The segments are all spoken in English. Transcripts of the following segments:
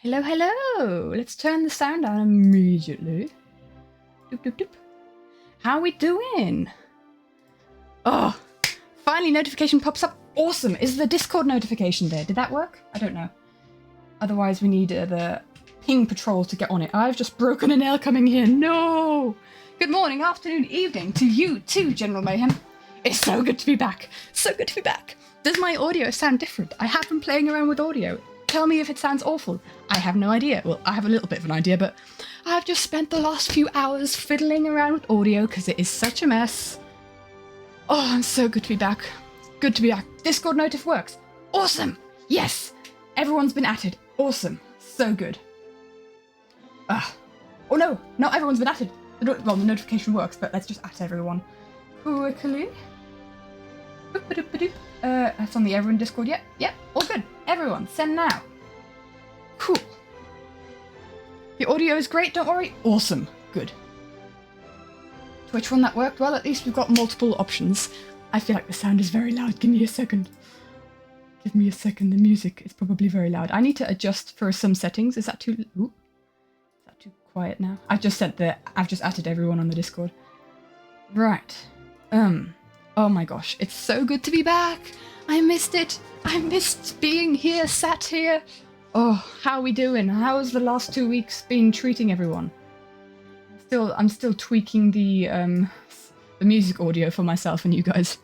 Hello, hello! Let's turn the sound down immediately. Doop, doop, doop. How we doing? Oh, finally notification pops up. Awesome! Is the Discord notification there? Did that work? I don't know. Otherwise we need the ping patrol to get on it. I've just broken a nail coming here. No! Good morning, afternoon, evening to you too, General Mayhem. It's so good to be back. So good to be back. Does my audio sound different? I have been playing around with audio. Tell me if it sounds awful. I have no idea. Well, I have a little bit of an idea, but I've just spent the last few hours fiddling around with audio because it is such a mess. Oh, I'm so good to be back. Good to be back. Discord notif works. Awesome. Yes. Everyone's been added. Awesome. So good. Oh no, not everyone's been added. Well, the notification works, but let's just add everyone quickly. That's on the everyone Discord. Yep, all good. Everyone, send now. Cool. The audio is great, don't worry. Awesome. Good. Which one that worked? Well, at least we've got multiple options. I feel like the sound is very loud. Give me a second. Give me a second. The music is probably very loud. I need to adjust for some settings. Is that too... Ooh. Is that too quiet now? I've just said that I've just added everyone on the Discord. Right. Oh my gosh. It's so good to be back. I missed it. I missed being here, sat here. Oh, how are we doing? How's the last 2 weeks been treating everyone? I'm still tweaking the music audio for myself and you guys.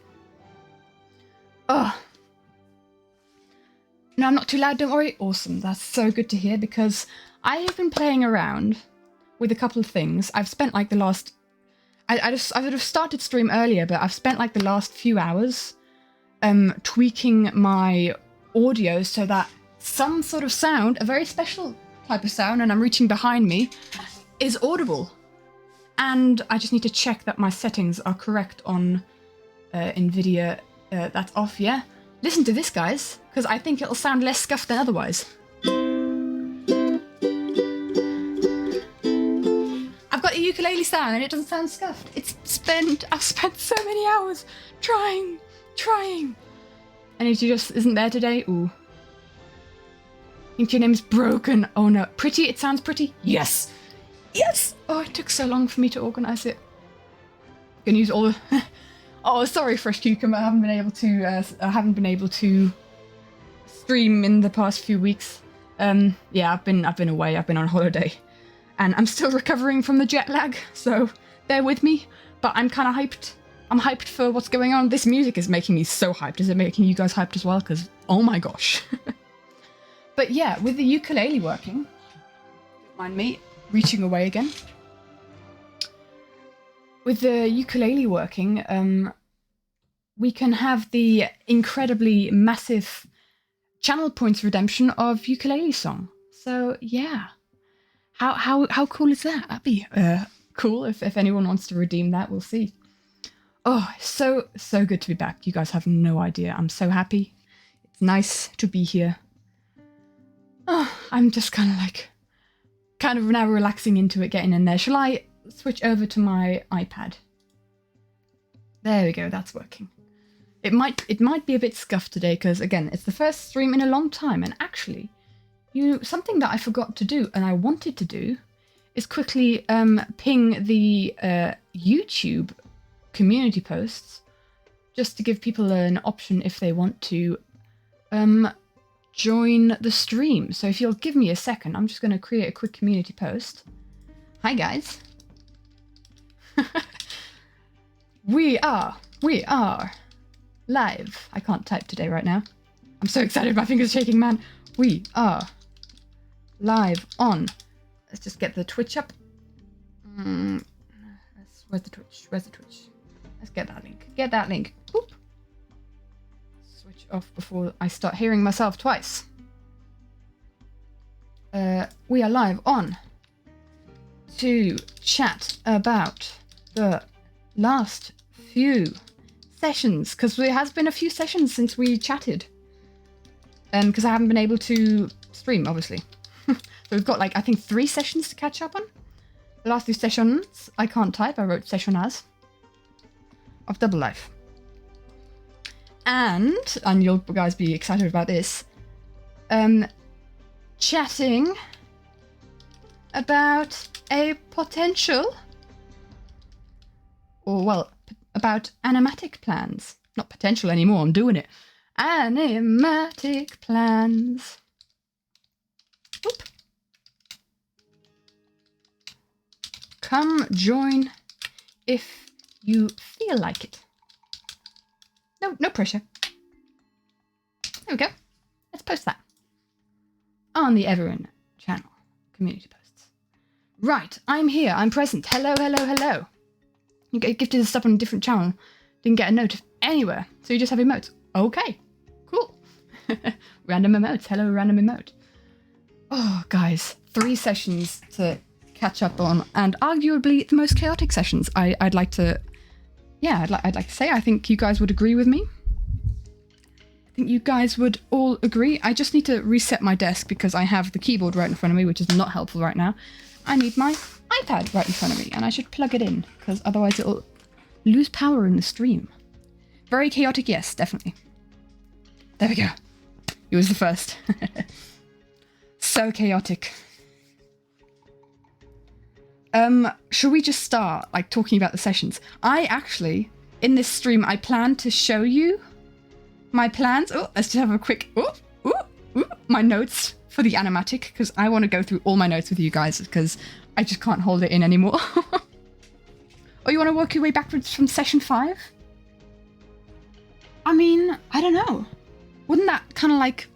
Oh. No, I'm not too loud, don't worry. Awesome. That's so good to hear because I have been playing around with a couple of things. I've spent like the last... I would have started stream earlier, but I've spent like the last few hours tweaking my audio so that some sort of sound, a very special type of sound, and I'm reaching behind me, is audible. And I just need to check that my settings are correct on NVIDIA. That's off, yeah? Listen to this, guys, because I think it'll sound less scuffed than otherwise. I've got a ukulele sound and it doesn't sound scuffed. I've spent so many hours trying. And it just isn't there today. Ooh. Think your name's broken. Oh no. Pretty? It sounds pretty? Yes. Yes! Oh, it took so long for me to organise it. Gonna use all the... Oh, sorry, Fresh Cucumber. I haven't been able to stream in the past few weeks. Yeah, I've been away. I've been on holiday. And I'm still recovering from the jet lag, so bear with me. But I'm kind of hyped. I'm hyped for what's going on. This music is making me so hyped. Is it making you guys hyped as well? Because, oh my gosh. But yeah, with the ukulele working, don't mind me reaching away again. With the ukulele working, we can have the incredibly massive channel points redemption of ukulele song. So yeah, how cool is that? That'd be cool if anyone wants to redeem that. We'll see. Oh, so good to be back. You guys have no idea. I'm so happy. It's nice to be here. Oh, I'm just kind of now relaxing into it, getting in there. Shall I switch over to my iPad? There we go, that's working. It might be a bit scuffed today because again, it's the first stream in a long time, and actually, something that I forgot to do and I wanted to do is quickly ping the YouTube community posts just to give people an option if they want to join the stream. So if you'll give me a second, I'm just going to create a quick community post. Hi guys. We are live. I can't type today right now. I'm so excited, my fingers shaking, man. We are live on. Let's just get the Twitch up. Where's the Twitch? Let's get that link. Get that link. Boop. Switch off before I start hearing myself twice. We are live on to chat about the last few sessions, because there has been a few sessions since we chatted. Because I haven't been able to stream, obviously. So we've got I think 3 sessions to catch up on. The last 2 sessions, I can't type, I wrote session as. Of Double Life. And you'll guys be excited about this, chatting about a potential, or well, about animatic plans. Not potential anymore, I'm doing it. Animatic plans. Oop. Come join if you feel like it. No pressure. There we go. Let's post that on the Everin channel, community posts. Right, I'm here, I'm present. Hello, hello, hello. You get gifted stuff on a different channel. Didn't get a note anywhere, so you just have emotes. Okay, cool. Random emotes. Hello, random emote. Oh, guys, 3 sessions to catch up on, and arguably the most chaotic sessions. I'd like to say I think you guys would agree with me. I think you guys would all agree. I just need to reset my desk because I have the keyboard right in front of me, which is not helpful right now. I need my iPad right in front of me, and I should plug it in because otherwise it'll lose power in the stream. Very chaotic, yes, definitely. There we go. It was the first. So chaotic. Should we just start, like, talking about the sessions? I actually, in this stream, I plan to show you my plans. Oh, let's just have a quick, my notes for the animatic, because I want to go through all my notes with you guys, because I just can't hold it in anymore. Oh, you want to work your way backwards from session 5? I mean, I don't know. Wouldn't that kind of, like,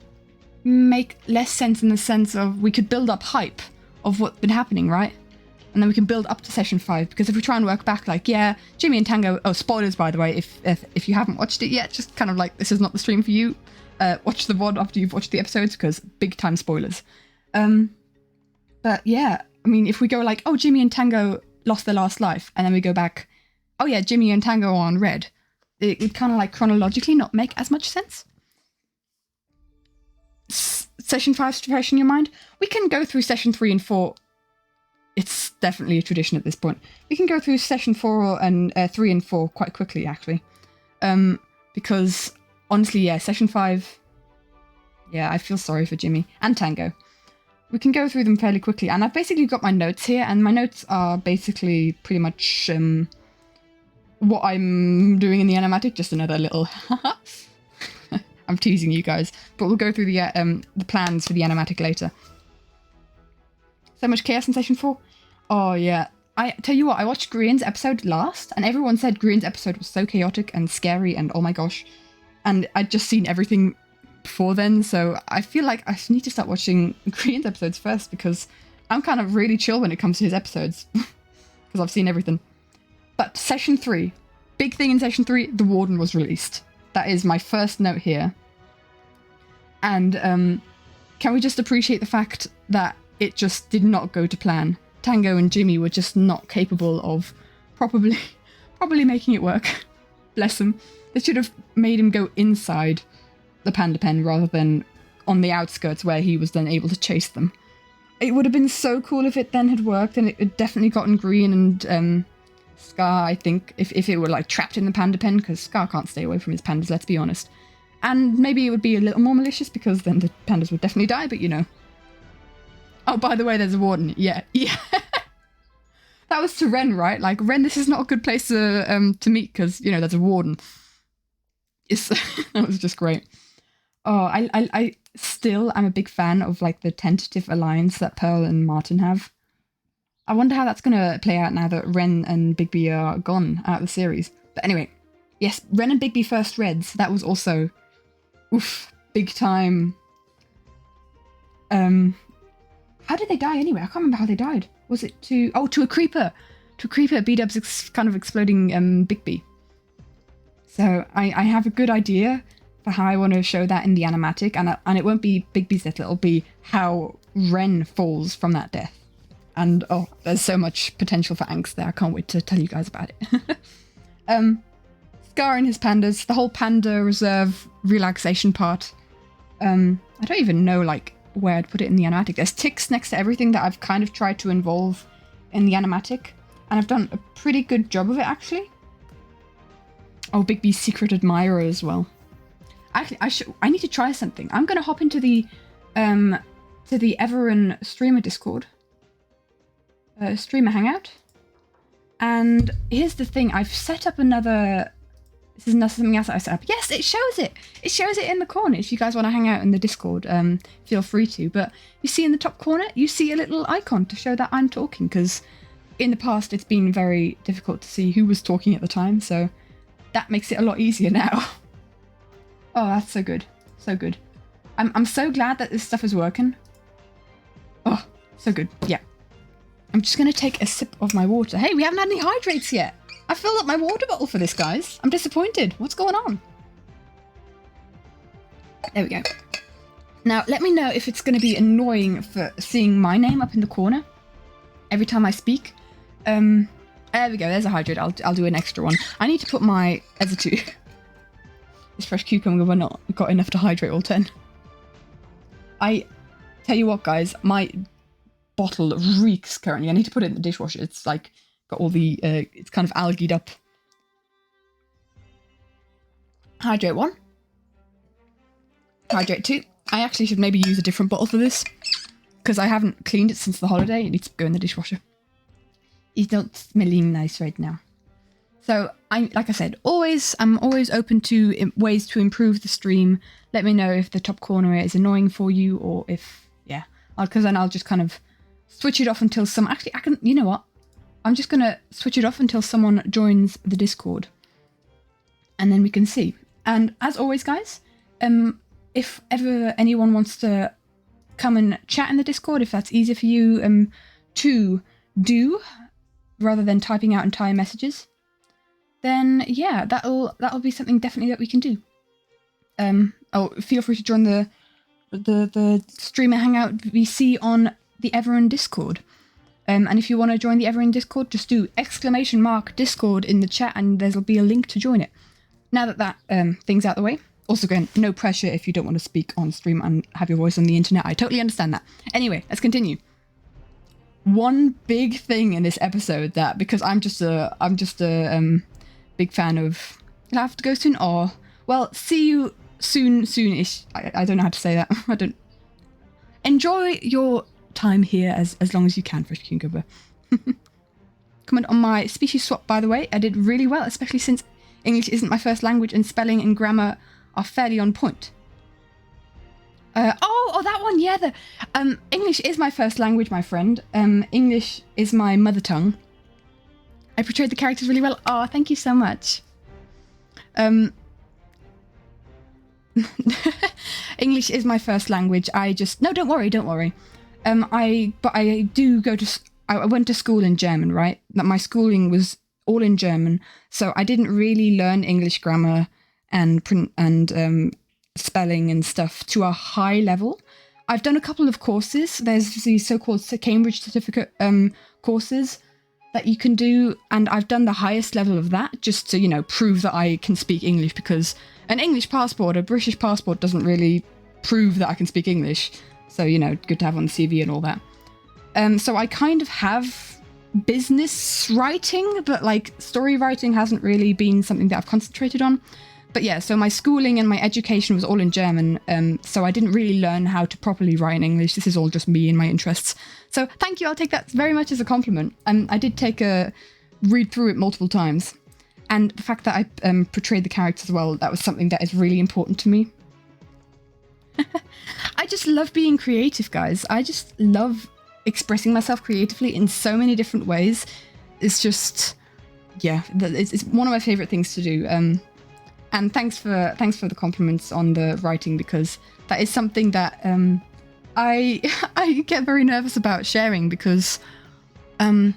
make less sense in the sense of we could build up hype of what's been happening, right? And then we can build up to session 5, because if we try and work back, like, yeah, Jimmy and Tango, oh, spoilers, by the way, if you haven't watched it yet, just kind of like, this is not the stream for you. Watch the VOD after you've watched the episodes, because big time spoilers. But yeah, I mean, if we go like, oh, Jimmy and Tango lost their last life, and then we go back, oh yeah, Jimmy and Tango are on red, it would kind of like chronologically not make as much sense. Session 5 fresh in your mind? We can go through session 3 and 4. It's definitely a tradition at this point. We can go through session 4 and 3 and 4 quite quickly, actually. Because, honestly, yeah, session 5... Yeah, I feel sorry for Jimmy. And Tango. We can go through them fairly quickly. And I've basically got my notes here, and my notes are basically pretty much what I'm doing in the animatic. Just another little... I'm teasing you guys. But we'll go through the plans for the animatic later. So much chaos in session 4. Oh, yeah. I tell you what, I watched Grian's episode last, and everyone said Grian's episode was so chaotic and scary and oh my gosh. And I'd just seen everything before then, so I feel like I need to start watching Grian's episodes first, because I'm kind of really chill when it comes to his episodes. Because I've seen everything. But session 3. Big thing in session 3, the Warden was released. That is my first note here. And can we just appreciate the fact that it just did not go to plan? Tango and Jimmy were just not capable of properly making it work. Bless them. They should have made him go inside the panda pen rather than on the outskirts where he was then able to chase them. It would have been so cool if it then had worked, and it had definitely gotten Grian and Scar, I think, if it were like trapped in the panda pen, because Scar can't stay away from his pandas, let's be honest. And maybe it would be a little more malicious, because then the pandas would definitely die, but you know. Oh, by the way, there's a Warden. Yeah. That was to Ren, right? Like, Ren, this is not a good place to meet, because, you know, there's a Warden. Yes, that was just great. Oh, I still am a big fan of, like, the tentative alliance that Pearl and Martin have. I wonder how that's going to play out now that Ren and Bigby are gone out of the series. But anyway, yes, Ren and Bigby first Reds. That was also, oof, big time. How did they die anyway? I can't remember how they died. Was it to a creeper? To a creeper, B-Dub's kind of exploding Bigby. So I have a good idea for how I want to show that in the animatic, and it won't be Bigby's death, it'll be how Ren falls from that death. And oh, there's so much potential for angst there. I can't wait to tell you guys about it. Scar and his pandas, the whole panda reserve relaxation part. I don't even know like where I'd put it in the animatic. There's ticks next to everything that I've kind of tried to involve in the animatic, and I've done a pretty good job of it actually. Oh, Bigby's secret admirer as well. Actually, I need to try something. I'm gonna hop into the to the Everon streamer Discord, streamer hangout. And here's the thing, I've set up another, this is not something else that I set up. Yes, it shows it. It shows it in the corner. If you guys want to hang out in the Discord, feel free to. But you see in the top corner, you see a little icon to show that I'm talking, because in the past it's been very difficult to see who was talking at the time. So that makes it a lot easier now. Oh, that's so good. So good. I'm so glad that this stuff is working. Oh, so good. Yeah. I'm just going to take a sip of my water. Hey, we haven't had any hydrates yet. I filled up my water bottle for this, guys. I'm disappointed. What's going on? There we go. Now, let me know if it's going to be annoying for seeing my name up in the corner every time I speak. There we go. There's a hydrate. I'll do an extra one. I need to put my other two. This fresh cucumber, we're not got enough to hydrate all 10. I tell you what, guys, my bottle reeks currently. I need to put it in the dishwasher. It's like got all the it's kind of algaed up. Hydrate 1. Hydrate 2. I actually should maybe use a different bottle for this, because I haven't cleaned it since the holiday. It needs to go in the dishwasher. It's not smelling nice right now. So like I said, I'm always open to ways to improve the stream. Let me know if the top corner is annoying for you, or if, yeah, because then I'll just kind of switch it off until actually I can, you know what? I'm just going to switch it off until someone joins the Discord, and then we can see. And as always, guys, if ever anyone wants to come and chat in the Discord, if that's easier for you to do, rather than typing out entire messages, then yeah, that'll be something definitely that we can do. Oh, feel free to join the streamer hangout VC on the Everon Discord. And if you want to join the Everon Discord, just do !Discord in the chat, and there'll be a link to join it. Now that thing's out the way. Also, again, no pressure if you don't want to speak on stream and have your voice on the internet. I totally understand that. Anyway, let's continue. One big thing in this episode that, because I'm just a big fan of, I have to go soon, or, well, see you soonish. I don't know how to say that. I don't. Enjoy your time here as long as you can, Fresh Cucumber. Comment on my species swap, by the way. I did really well, especially since English isn't my first language and spelling and grammar are fairly on point. Oh, that one, yeah. The English is my first language, my friend. English is my mother tongue. I portrayed the characters really well. Oh, thank you so much. English is my first language. No, don't worry. I went to school in German, right? That my schooling was all in German, so I didn't really learn English grammar and spelling and stuff to a high level. I've done a couple of courses. There's the so-called Cambridge certificate courses that you can do, and I've done the highest level of that just to, you know, prove that I can speak English, because an English passport, a British passport, doesn't really prove that I can speak English. So, you know, good to have on the CV and all that. So I kind of have business writing, but like story writing hasn't really been something that I've concentrated on. But yeah, so my schooling and my education was all in German, so I didn't really learn how to properly write in English. This is all just me and my interests. So thank you, I'll take that very much as a compliment. I did read through it multiple times. And the fact that I portrayed the characters well, that was something that is really important to me. I just love being creative, guys. I just love expressing myself creatively in so many different ways. It's just, yeah, it's one of my favorite things to do. And thanks for the compliments on the writing, because that is something that I get very nervous about sharing, because I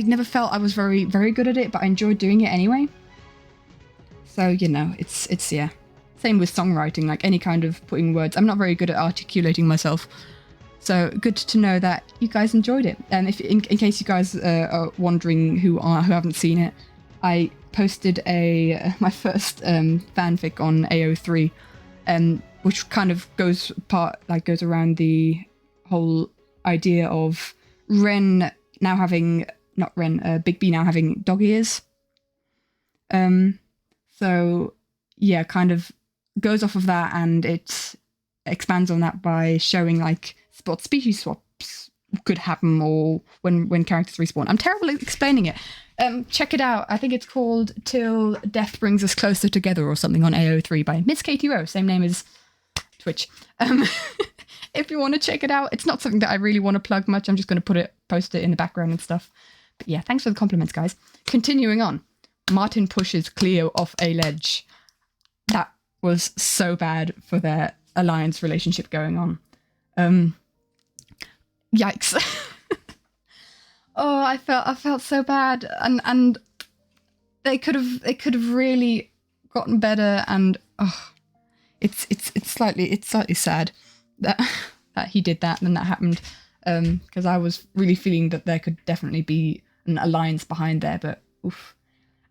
never felt I was very, very good at it, but I enjoyed doing it anyway. So, you know, it's yeah. Same with songwriting, like any kind of putting words. I'm not very good at articulating myself. So good to know that you guys enjoyed it. And if in case you guys are wondering who haven't seen it, I posted my first fanfic on AO3, which kind of goes around the whole idea of Big B now having dog ears. So yeah, kind of goes off of that, and it expands on that by showing like what species swaps could happen or when characters respawn. I'm terrible at explaining it. Check it out. I think it's called Till Death Brings Us Closer Together or something on AO3 by Miss Katie Rowe, same name as Twitch. If you want to check it out, it's not something that I really want to plug much. I'm just going to post it in the background and stuff. But yeah, thanks for the compliments, guys. Continuing on, Martin pushes Cleo off a ledge. That was so bad for their alliance relationship going on. Yikes. Oh, I felt so bad, and they could have really gotten better, and it's slightly sad that he did that and that happened, because I was really feeling that there could definitely be an alliance behind there, but oof.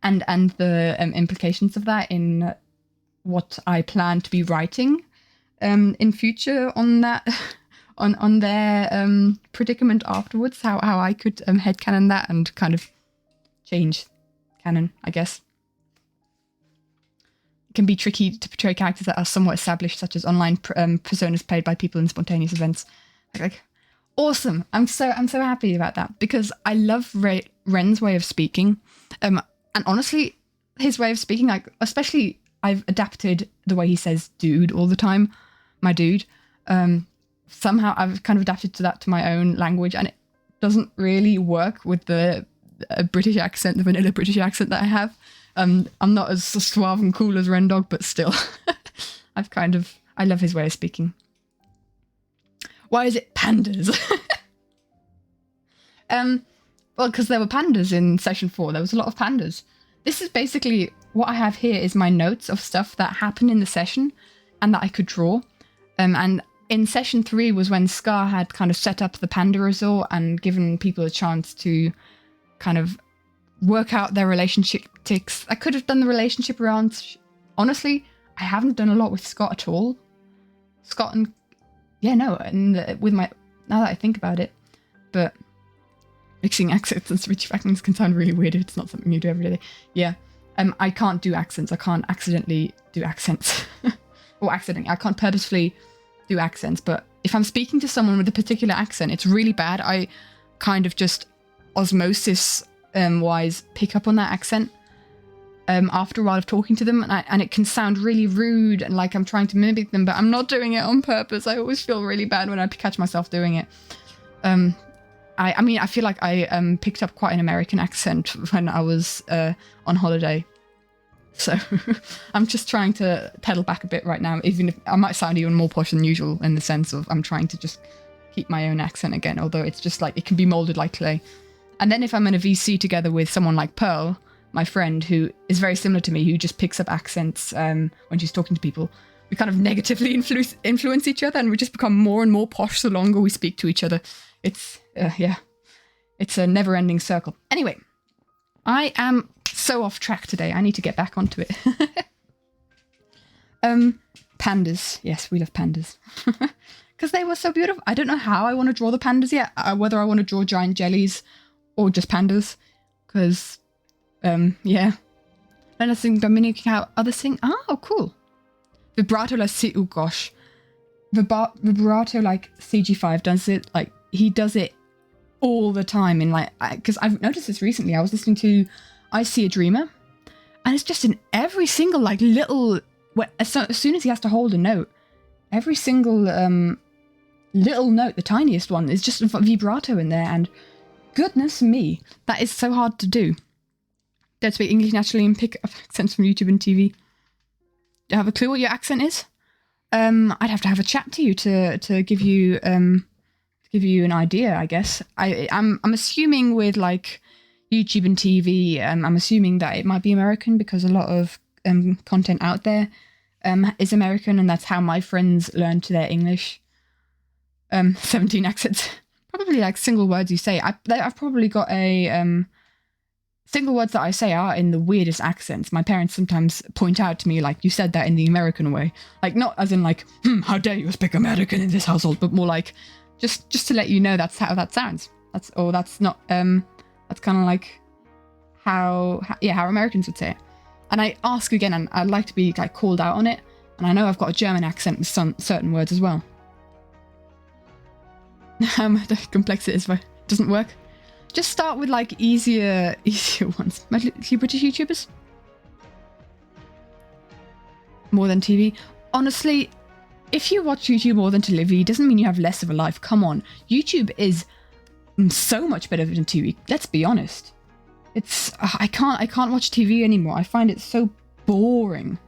And the implications of that in what I plan to be writing in future on that on their predicament afterwards, how I could headcanon that and kind of change canon, I guess. It can be tricky to portray characters that are somewhat established, such as online personas played by people in spontaneous events. Like, awesome! I'm so happy about that, because I love Ren's way of speaking, and honestly, his way of speaking, like, especially I've adapted the way he says "dude" all the time, my dude. Somehow I've kind of adapted to that to my own language, and it doesn't really work with the British accent, the vanilla British accent that I have. I'm not as suave and cool as Rendog, but still, I love his way of speaking. Why is it pandas? Well, because there were pandas in session 4. There was a lot of pandas. This is basically what I have here is my notes of stuff that happened in the session and that I could draw. And in session 3 was when Scar had kind of set up the panda resort and given people a chance to kind of work out their relationship ticks. I could have done the relationship rounds. Honestly, I haven't done a lot with Scott at all. Scott and with my, now that I think about it, but mixing accents and switch accents can sound really weird if it's not something you do every day. Yeah, I can't do accents. I can't accidentally do accents. Or accidentally, I can't purposefully do accents, but if I'm speaking to someone with a particular accent, it's really bad. I kind of just osmosis wise pick up on that accent after a while of talking to them, and it can sound really rude and like I'm trying to mimic them, but I'm not doing it on purpose. I always feel really bad when I catch myself doing it. I mean, I feel like I picked up quite an American accent when I was on holiday. So I'm just trying to pedal back a bit right now, even if I might sound even more posh than usual in the sense of I'm trying to just keep my own accent again, although it's just like it can be molded like clay. And then if I'm in a VC together with someone like Pearl, my friend, who is very similar to me, who just picks up accents when she's talking to people, we kind of negatively influence each other, and we just become more and more posh the longer we speak to each other. It's, it's a never-ending circle. Anyway, I am so off track today. I need to get back onto it. Pandas. Yes, we love pandas. Because they were so beautiful. I don't know how I want to draw the pandas yet. Whether I want to draw giant jellies or just pandas. Because, yeah. Then I think by mimicking out other things. Oh, cool. Vibrato like oh gosh. Vibrato like CG5 does it. Like, he does it all the time in like, because I've noticed this recently. I was listening to I See a Dreamer, and it's just in every single like little, as soon as he has to hold a note, every single little note, the tiniest one, is just a vibrato in there, and goodness me, that is so hard to do. Don't speak English naturally and pick up accents from YouTube and TV. Do you have a clue what your accent is? I'd have to have a chat to you to give you an idea, I guess. I'm assuming with like YouTube and TV, I'm assuming that it might be American because a lot of content out there is American, and that's how my friends learn to their English. 17 accents. Probably like single words you say. I've probably got a single words that I say are in the weirdest accents. My parents sometimes point out to me like, you said that in the American way. Like, not as in like, how dare you speak American in this household, but more like just to let you know that's how that sounds. That's kind of like how Americans would say it. And I ask again, and I'd like to be like called out on it, And I know I've got a German accent with some certain words as well. The complexity is doesn't work. Just start with like easier ones. Mostly British YouTubers. More than TV. Honestly, if you watch YouTube more than TV, doesn't mean you have less of a life. Come on, YouTube is so much better than TV. Let's be honest. It's I can't watch TV anymore. I find it so boring.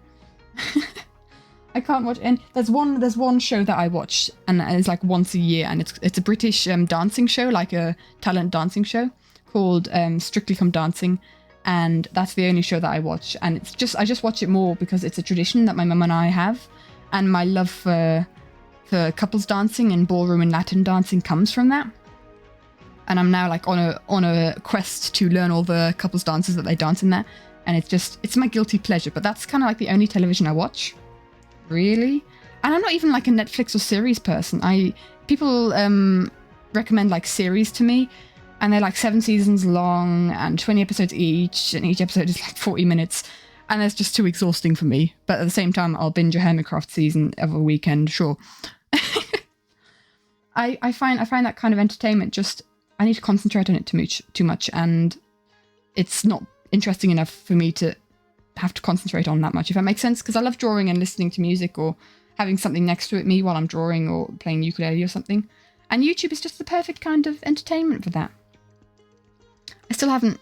I can't watch, and there's one show that I watch, and it's like once a year, and it's a British dancing show, like a talent dancing show called Strictly Come Dancing, and that's the only show that I watch, and I just watch it more because it's a tradition that my mum and I have, and my love for couples dancing and ballroom and Latin dancing comes from that. And I'm now like on a quest to learn all the couples dances that they dance in there, and it's my guilty pleasure, but that's kind of like the only television I watch. Really? And I'm not even like a Netflix or series person. People recommend like series to me, and they're like 7 seasons long and 20 episodes each, and each episode is like 40 minutes, and it's just too exhausting for me. But at the same time, I'll binge a Hermitcraft season every weekend, sure. I find that kind of entertainment just, I need to concentrate on it too much, and it's not interesting enough for me to have to concentrate on that much, if that makes sense, because I love drawing and listening to music or having something next to me while I'm drawing or playing ukulele or something, and YouTube is just the perfect kind of entertainment for that. I still haven't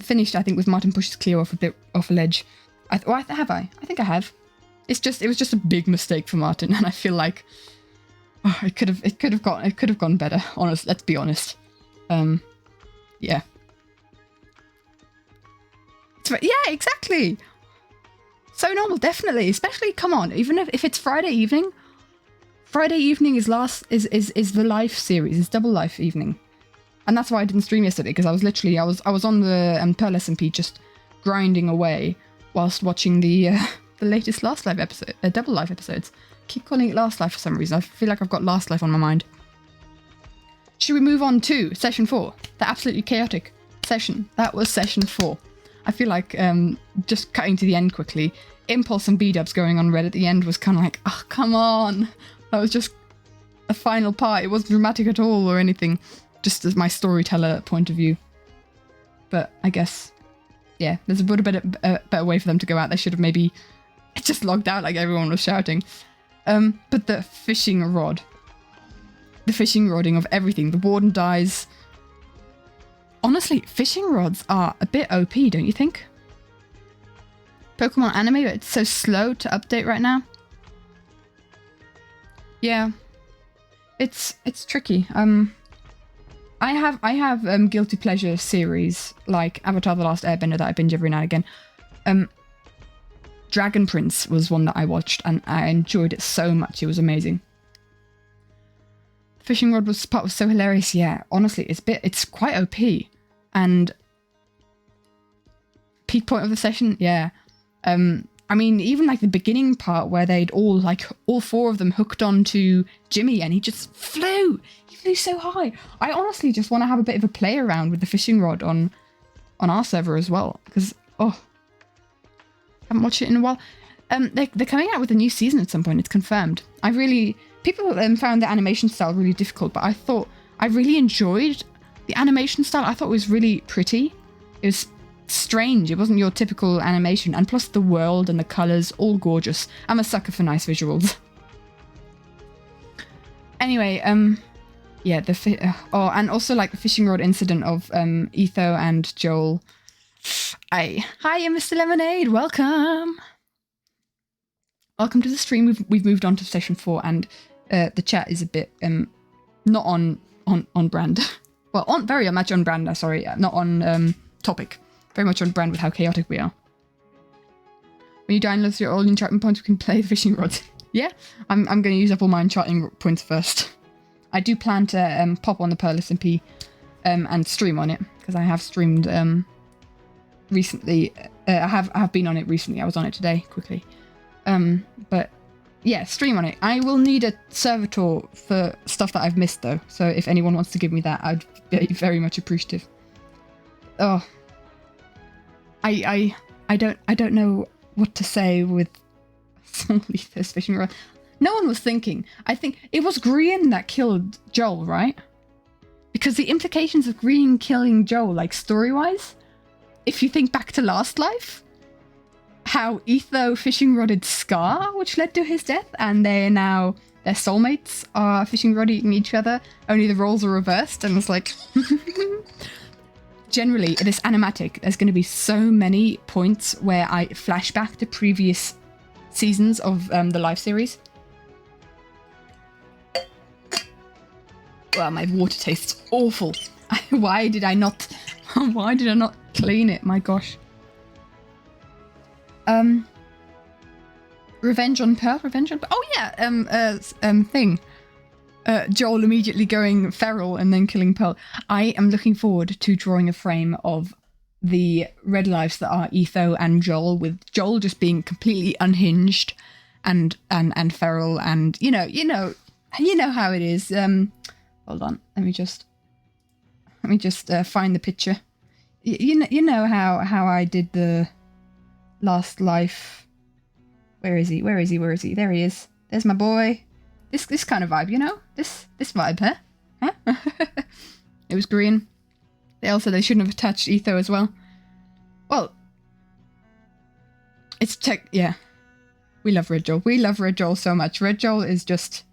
finished, I think, with Martin Pushes Cleo off a ledge. Have I? I think I have. It was just a big mistake for Martin, and I feel like it could have gone better. Honest, let's be honest. Yeah. Yeah, exactly. So normal, definitely. Especially, come on, even if it's Friday evening. Friday evening is the Life series, is Double Life evening, and that's why I didn't stream yesterday, because I was on the Pearl SMP just grinding away whilst watching the latest Last Life episode, Double Life episodes. Keep calling it Last Life for some reason. I feel like I've got Last Life on my mind. Should we move on to session 4? The absolutely chaotic session. That was session 4. I feel like just cutting to the end quickly, Impulse and B-dubs going on red at the end was kind of like, oh, come on. That was just a final part. It wasn't dramatic at all or anything, just as my storyteller point of view. But I guess, yeah, there's a better way for them to go out. They should have maybe just logged out like everyone was shouting. But the fishing rod. The fishing rodding of everything. The warden dies. Honestly, fishing rods are a bit OP, don't you think? Pokemon anime, but it's so slow to update right now. Yeah, it's tricky. I have guilty pleasure series like Avatar: The Last Airbender that I binge every now and again. Dragon Prince was one that I watched, and I enjoyed it so much. It was amazing. Fishing rod was so hilarious. Yeah, honestly, it's quite OP. And peak point of the session, yeah. I mean, even like the beginning part where they'd all 4 of them hooked onto Jimmy, and he just flew. He flew so high. I honestly just want to have a bit of a play around with the fishing rod on our server as well, because I haven't watched it in a while. They're coming out with a new season at some point. It's confirmed. People found the animation style really difficult, but I really enjoyed the animation style. I thought it was really pretty. It was strange. It wasn't your typical animation, and plus the world and the colours, all gorgeous. I'm a sucker for nice visuals. Anyway, yeah, and also like the fishing rod incident of Etho and Joel. Hi, Mr. Lemonade, welcome. Welcome to the stream. We've moved on to session 4, and the chat is a bit not on brand. Well, very much on brand. Sorry, not on topic. Very much on brand with how chaotic we are. When you download your all enchantment points, we can play the fishing rods. Yeah, I'm going to use up all my enchanting points first. I do plan to pop on the Pearl SMP and stream on it, because I have streamed recently. I have been on it recently. I was on it today quickly. But yeah, stream on it. I will need a servitor for stuff that I've missed though. So if anyone wants to give me that, I'd be very much appreciative. Oh, I don't know what to say with Small Etho's fishing rod. No one was thinking. I think it was Grian that killed Joel, right? Because the implications of Grian killing Joel, like story-wise, if you think back to Last Life, how Etho fishing rodded Scar, which led to his death, and their soulmates are fishing rodding each other, only the roles are reversed, and it's like... Generally, this animatic, there's going to be so many points where I flash back to previous seasons of the live series. Well, my water tastes awful. Why did I not clean it? My gosh. Revenge on Pearl. Oh yeah. Thing. Joel immediately going feral and then killing Pearl. I am looking forward to drawing a frame of the red lives that are Etho and Joel, with Joel just being completely unhinged and feral, and you know how it is. Hold on, let me just find the picture. You know how I did the Last Life. Where is he? There he is. There's my boy. This kind of vibe, you know? This vibe, huh? It was green. They shouldn't have attached Etho as well. Well, it's yeah. We love Red Joel. We love Red Joel so much. Red Joel is just...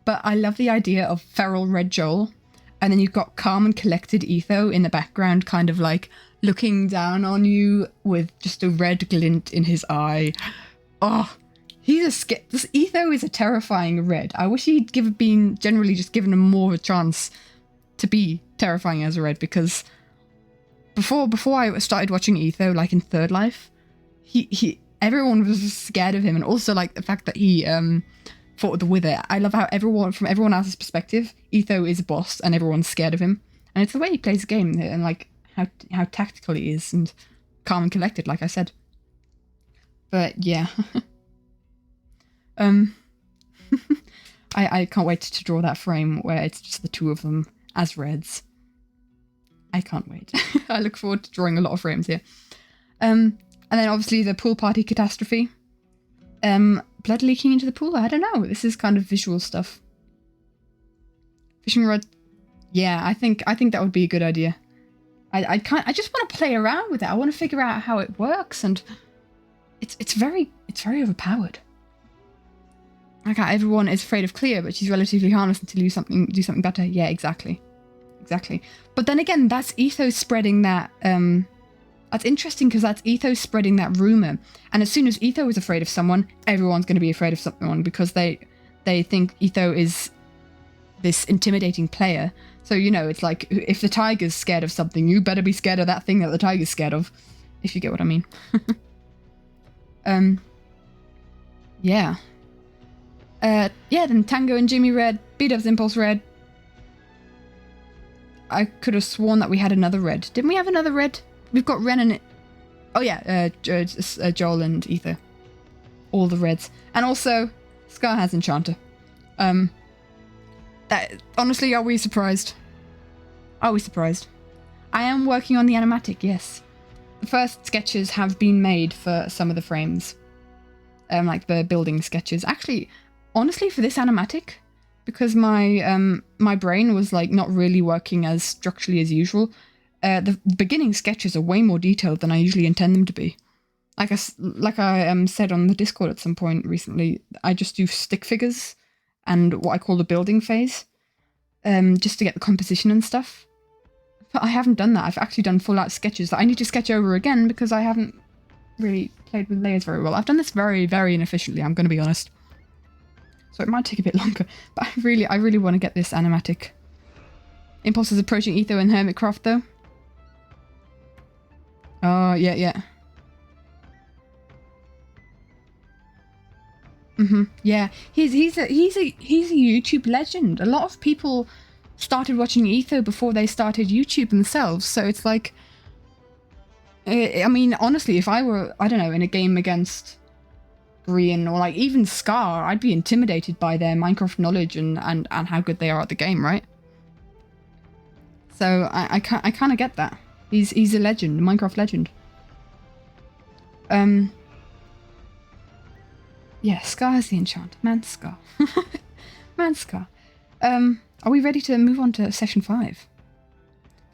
But I love the idea of feral Red Joel. And then you've got calm and collected Etho in the background, kind of like looking down on you with just a red glint in his eye. Oh... This Etho is a terrifying red. I wish he'd been generally just given him more of a chance to be terrifying as a red, because before I started watching Etho, like in Third Life, everyone was scared of him, and also like the fact that he fought with the Wither. I love how from everyone else's perspective, Etho is a boss and everyone's scared of him, and it's the way he plays the game and like how tactical he is and calm and collected, like I said. But yeah. I can't wait to draw that frame where it's just the two of them as reds. I can't wait. I look forward to drawing a lot of frames here. And then obviously the pool party catastrophe. Blood leaking into the pool? I don't know. This is kind of visual stuff. Fishing rod. Yeah, I think that would be a good idea. I just want to play around with it. I want to figure out how it works, and it's very overpowered. Like how everyone is afraid of Cleo, but she's relatively harmless until you do something better. Yeah, exactly. But then again, that's Ethos spreading that. That's interesting because that's Ethos spreading that rumor. And as soon as Etho is afraid of someone, everyone's going to be afraid of someone, because they think Etho is this intimidating player. So it's like if the tiger's scared of something, you better be scared of that thing that the tiger's scared of, if you get what I mean. Yeah. Then Tango and Jimmy red, B-Dub's Impulse red. I could have sworn that we had another red. Didn't we have another red? We've got Ren and... Oh yeah, Joel and Ether. All the reds. And also, Scar has Enchanter. Honestly, are we surprised? I am working on the animatic, yes. The first sketches have been made for some of the frames. Like the building sketches. Actually... Honestly, for this animatic, because my brain was like not really working as structurally as usual, the beginning sketches are way more detailed than I usually intend them to be. Like I said on the Discord at some point recently, I just do stick figures and what I call the building phase, just to get the composition and stuff. But I haven't done that. I've actually done full out sketches that I need to sketch over again because I haven't really played with layers very well. I've done this very, very inefficiently, I'm going to be honest. So it might take a bit longer, but I really want to get this animatic. Impulse is approaching Etho and Hermitcraft though. Oh, yeah. Yeah, he's a YouTube legend. A lot of people started watching Etho before they started YouTube themselves, so it's like... I mean, honestly, if I were, I don't know, in a game against... Grian or like even Scar, I'd be intimidated by their Minecraft knowledge and how good they are at the game, right? So I kind of get that. He's a legend, a Minecraft legend. Yeah, Scar has the enchant. Man Scar. Man Scar. Are we ready to move on to session 5?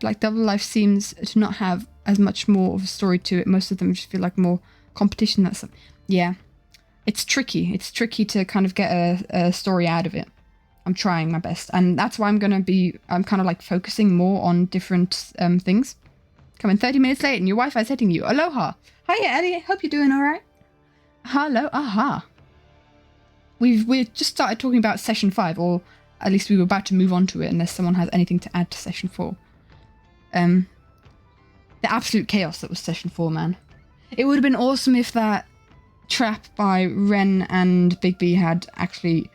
Like, Double Life seems to not have as much more of a story to it. Most of them just feel like more competition. That's yeah. It's tricky. It's tricky to kind of get a story out of it. I'm trying my best. And that's why I'm kind of like focusing more on different things. Coming 30 minutes late and your Wi-Fi's hitting you. Aloha. Hiya, Ellie. Hope you're doing all right. Hello. Aha. We've just started talking about session 5, or at least we were about to move on to it unless someone has anything to add to session 4. The absolute chaos that was session 4, man. It would have been awesome if that trap by Ren and Big B had actually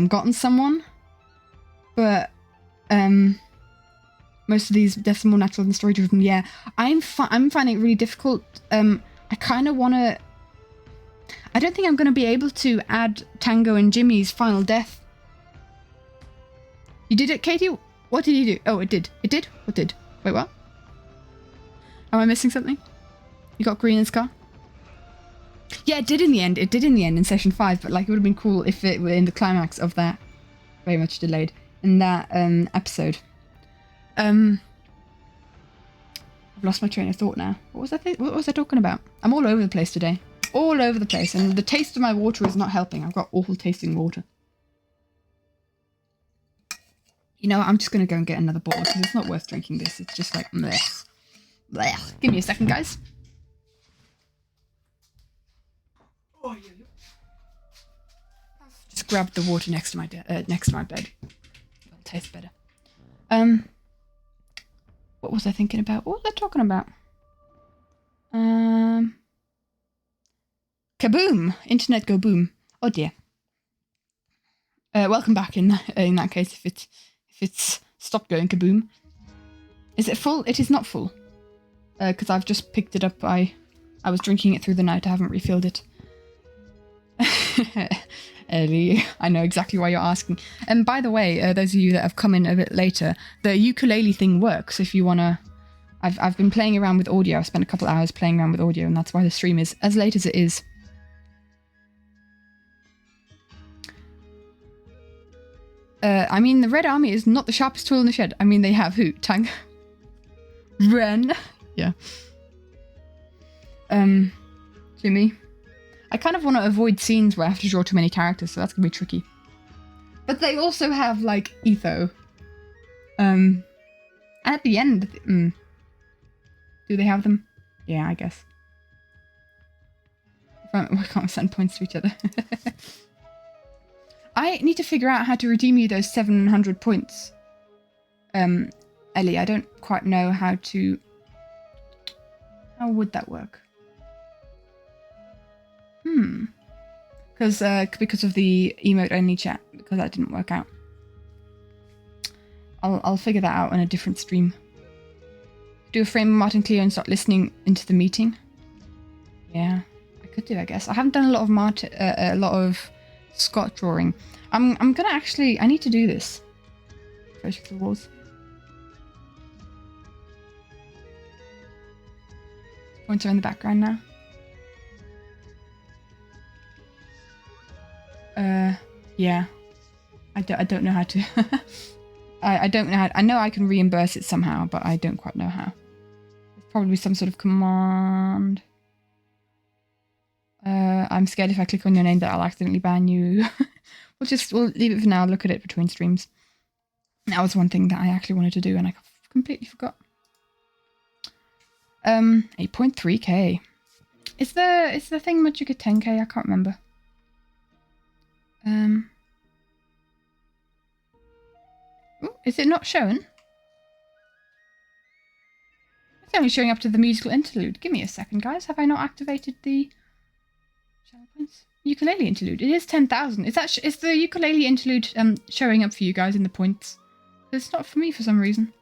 gotten someone, but most of these deaths are more natural than story driven. Yeah, I'm finding it really difficult. I kind of want to. I don't think I'm going to be able to add Tango and Jimmy's final death. You did it, Katie? What did you do? Oh, it did. It did? What did? Wait, what? Am I missing something? You got Green and Scar? Yeah, it did in the end. It did in the end in session 5, but like it would have been cool if it were in the climax of that. Very much delayed. In that episode. I've lost my train of thought now. What was I talking about? I'm all over the place today. All over the place, and the taste of my water is not helping. I've got awful tasting water. You know what? I'm just going to go and get another bottle because it's not worth drinking this. It's just like, bleh. Bleh. Give me a second, guys. Oh, yeah. Just grab the water next to my bed. It'll taste better. What was I thinking about? What was I talking about? Kaboom! Internet go boom. Oh dear. Welcome back in that case if it's stopped going kaboom. Is it full? It is not full. Because I've just picked it up. I was drinking it through the night. I haven't refilled it. Ellie, I know exactly why you're asking. And by the way, those of you that have come in a bit later, the ukulele thing works if you wanna. I've been playing around with audio. I've spent a couple hours playing around with audio, and that's why the stream is as late as it is. I mean, the Red Army is not the sharpest tool in the shed. I mean, they have who? Tang? Ren? Yeah. Jimmy? I kind of want to avoid scenes where I have to draw too many characters, so that's going to be tricky. But they also have, like, Etho. And at the end... Do they have them? Yeah, I guess. We can't send points to each other. I need to figure out how to redeem you those 700 points. Ellie, I don't quite know how to... How would that work? Because of the emote only chat, because that didn't work out. I'll figure that out on a different stream. Do a frame of Martin Cleo and start listening into the meeting. Yeah, I could do, I guess. I haven't done a lot of Scott drawing. I'm gonna actually. I need to do this. Approach the walls. Points are in the background now. Yeah. I don't know how to. I don't know how. I know I can reimburse it somehow, but I don't quite know how. There's probably some sort of command. I'm scared if I click on your name that I'll accidentally ban you. We'll leave it for now. Look at it between streams. That was one thing that I actually wanted to do and I completely forgot. 8.3k. Is the thing Magic at 10k? I can't remember. Ooh, is it not shown? It's only showing up to the musical interlude. Give me a second, guys. Have I not activated the channel points? Ukulele interlude. It is 10,000. Is the ukulele interlude showing up for you guys in the points? It's not for me for some reason.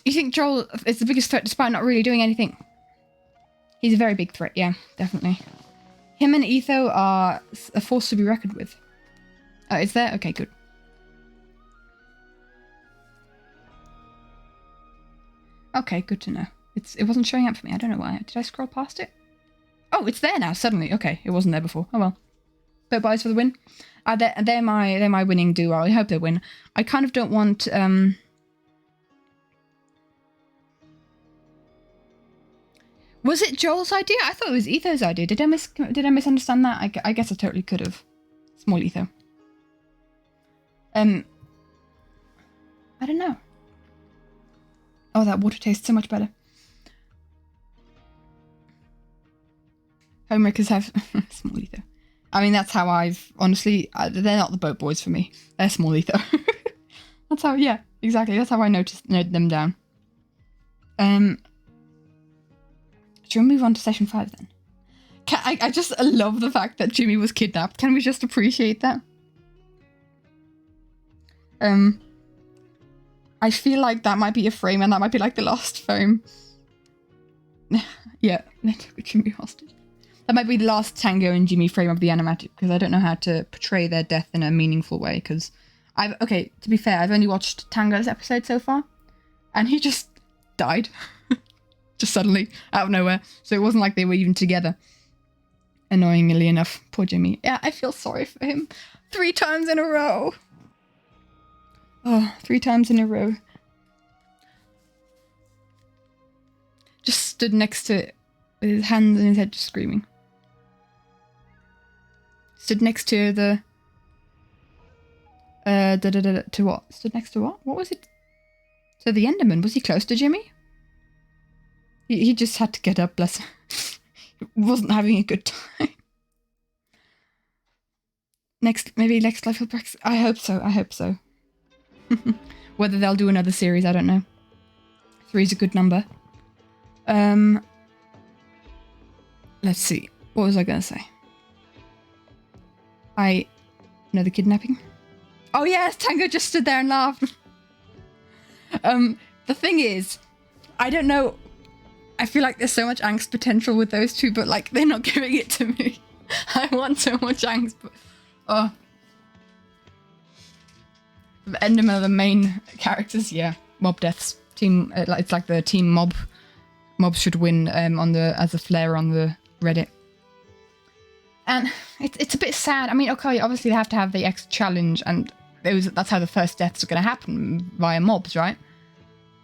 You think Joel is the biggest threat despite not really doing anything? He's a very big threat, yeah, definitely. Him and Etho are a force to be reckoned with. Oh, is there? Okay, good. Okay, good to know. It wasn't showing up for me. I don't know why. Did I scroll past it? Oh, it's there now, suddenly. Okay, it wasn't there before. Oh well. But buys for the win. They're my winning duo. I hope they win. I kind of don't want Was it Joel's idea? I thought it was Etho's idea. Did I misunderstand that? I guess I totally could have. Small Etho. I don't know. Oh, that water tastes so much better. Homemakers have small Etho. I mean, that's how I've honestly. They're not the boat boys for me. They're small Etho. That's how. Yeah, exactly. That's how I noted them down. Should we move on to session 5 then? I just love the fact that Jimmy was kidnapped. Can we just appreciate that? I feel like that might be a frame, and that might be like the last frame. Yeah, they took Jimmy hostage. That might be the last Tango and Jimmy frame of the animatic, because I don't know how to portray their death in a meaningful way, because okay, to be fair, I've only watched Tango's episode so far, and he just died. Just suddenly, out of nowhere. So it wasn't like they were even together. Annoyingly enough. Poor Jimmy. Yeah, I feel sorry for him. 3 times in a row. Oh, 3 times in a row. Just stood next to it with his hands in his head, just screaming. Stood next to the... to what? Stood next to what? What was it? To the Enderman. Was he close to Jimmy? He just had to get up, bless him. He wasn't having a good time. Maybe next life will practice. I hope so, I hope so. Whether they'll do another series, I don't know. 3 is a good number. Let's see. What was I going to say? Another kidnapping? Oh yes, Tango just stood there and laughed. The thing is, I don't know. I feel like there's so much angst potential with those two, but like they're not giving it to me. I want so much angst, but oh. The Enderman are the main characters, yeah. Mob deaths. Team, it's like the team mob. Mobs should win as a flare on the Reddit. And it's a bit sad. I mean, okay, obviously they have to have the X challenge, and that's how the first deaths are going to happen via mobs, right?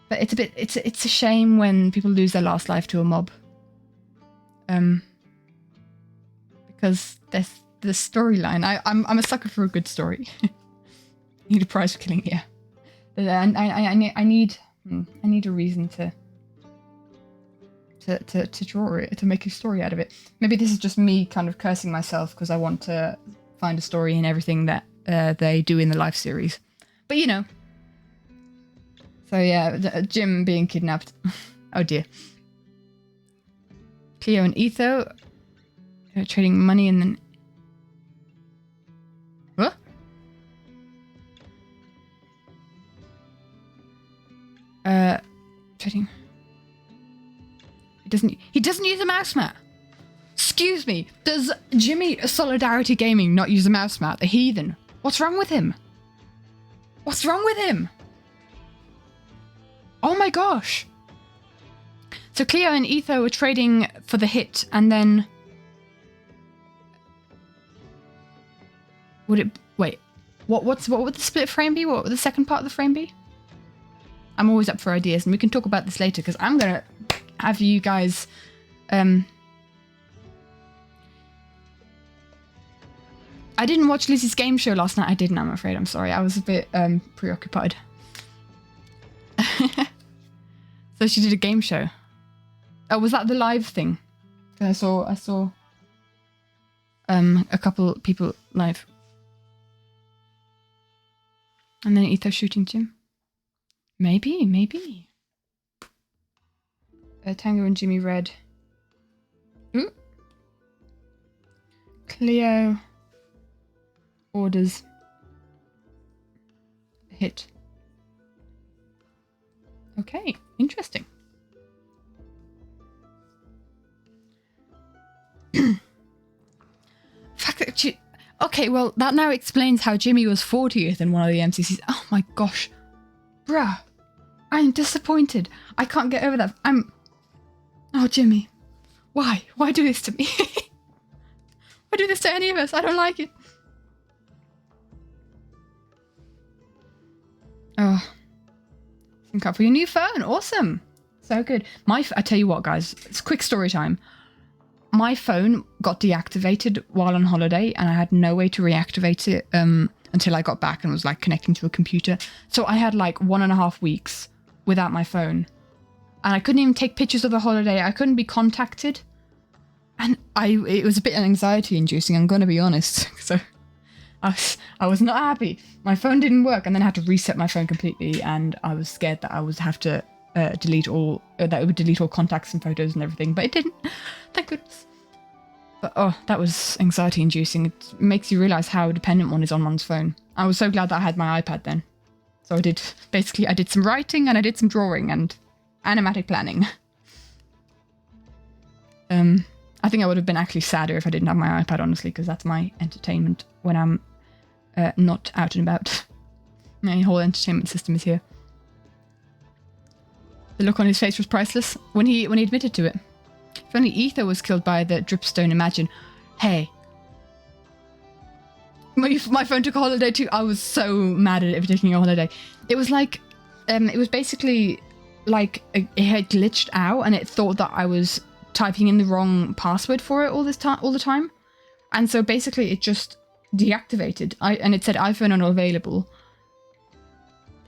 But it's a shame when people lose their last life to a mob. Because there's the storyline. I'm a sucker for a good story. Need a prize for killing, yeah. But I need a reason to draw it, to make a story out of it. Maybe this is just me kind of cursing myself because I want to find a story in everything that they do in the live series. But you know. So yeah, Jim being kidnapped. Oh dear. Cleo and Etho trading money and then... What? Trading... He doesn't use a mouse mat. Excuse me. Does Jimmy Solidarity Gaming not use a mouse mat? The heathen. What's wrong with him? What's wrong with him? Oh my gosh. So Cleo and Etho were trading for the hit, and then... Wait. What would the split frame be? What would the second part of the frame be? I'm always up for ideas, and we can talk about this later, because I'm gonna have you guys... I didn't watch Lizzie's game show last night. I didn't, I'm afraid. I'm sorry. I was a bit preoccupied. So she did a game show. Oh, was that the live thing? I saw a couple people live. And then Etho shooting Jim. Maybe. Tango and Jimmy Red. Ooh. Cleo orders a hit. Okay, interesting. Fact that okay, well, that now explains how Jimmy was 40th in one of the MCCs. Oh my gosh. Bruh. I'm disappointed. I can't get over that. Oh, Jimmy. Why? Why do this to me? Why do this to any of us? I don't like it. Oh. Sync up for your new phone. Awesome. So good. I tell you what, guys. It's quick story time. My phone got deactivated while on holiday, and I had no way to reactivate it until I got back and was like connecting to a computer. So I had like 1.5 weeks without my phone. And I couldn't even take pictures of the holiday. I couldn't be contacted. And it was a bit anxiety inducing, I'm going to be honest. So I was not happy. My phone didn't work, and then I had to reset my phone completely, and I was scared that I would have to delete all contacts and photos and everything, but it didn't. Thank goodness. But oh, that was anxiety inducing. It makes you realize how dependent one is on one's phone. I was so glad that I had my iPad then. So I did some writing, and I did some drawing and animatic planning. I think I would have been actually sadder if I didn't have my iPad, honestly, because that's my entertainment when I'm not out and about. My whole entertainment system is here. The look on his face was priceless when he admitted to it. If only Ether was killed by the dripstone, imagine. Hey. My phone took a holiday too. I was so mad at it for taking a holiday. It was like, it was basically like it had glitched out, and it thought that I was typing in the wrong password for it all the time. And so basically it just deactivated. And it said iPhone unavailable.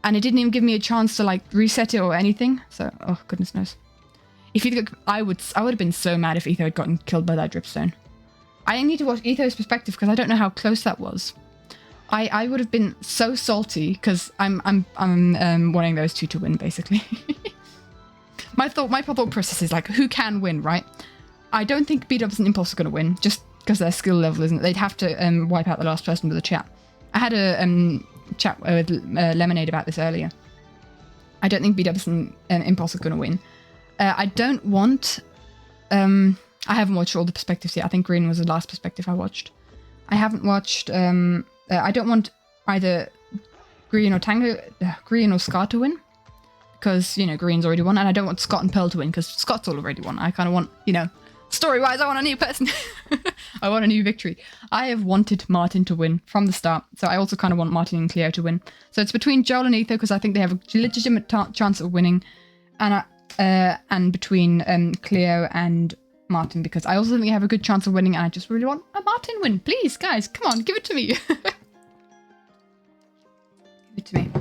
And it didn't even give me a chance to like reset it or anything. So, oh goodness knows. If Ether, I would have been so mad if Ether had gotten killed by that dripstone. I need to watch Ether's perspective because I don't know how close that was. I would have been so salty because I'm wanting those two to win basically. My thought process is like, who can win, right? I don't think B-Dubs and Impulse are going to win just because their skill level isn't. They'd have to wipe out the last person with a chat. I had a chat with Lemonade about this earlier. I don't think B-Dubs and Impulse are going to win. I don't want... I haven't watched all the perspectives yet. I think Green was the last perspective I watched. I haven't watched... I don't want either Green or Scar to win. Because, you know, Green's already won. And I don't want Scott and Pearl to win because Scott's already won. I kind of want, you know... Story-wise, I want a new person. I want a new victory. I have wanted Martin to win from the start. So I also kind of want Martin and Cleo to win. So it's between Joel and Ether because I think they have a legitimate chance of winning. And between Cleo and Martin because I also think they have a good chance of winning. And I just really want a Martin win. Please, guys, come on, give it to me. Give it to me.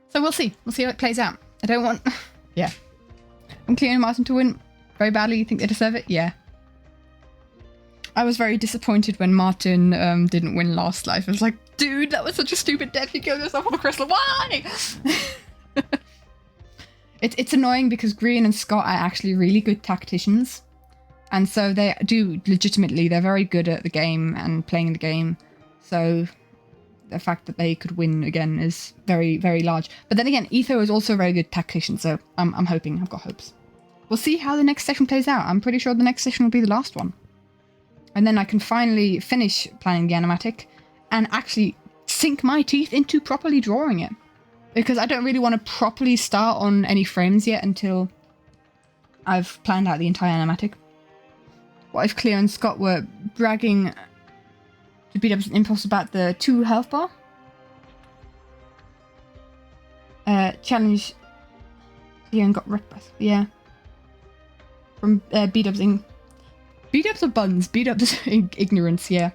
So we'll see. We'll see how it plays out. I don't want... Yeah. I'm Cleo and Martin to win very badly. You think they deserve it? Yeah. I was very disappointed when Martin didn't win last life. I was like, dude, that was such a stupid death. You killed yourself on the crystal. Why? It's annoying because Green and Scott are actually really good tacticians. And so they do legitimately, they're very good at the game and playing the game. So the fact that they could win again is very, very large. But then again, Etho is also a very good tactician. So I'm hoping, I've got hopes. We'll see how the next session plays out. I'm pretty sure the next session will be the last one. And then I can finally finish planning the animatic and actually sink my teeth into properly drawing it. Because I don't really want to properly start on any frames yet until I've planned out the entire animatic. What if Cleo and Scott were bragging to beat up an impulse about the 2 health bar? Challenge Cleo and got wrecked by... Yeah. From B-Dubs in... B-Dubs or buns? B-Dubs ignorance, yeah.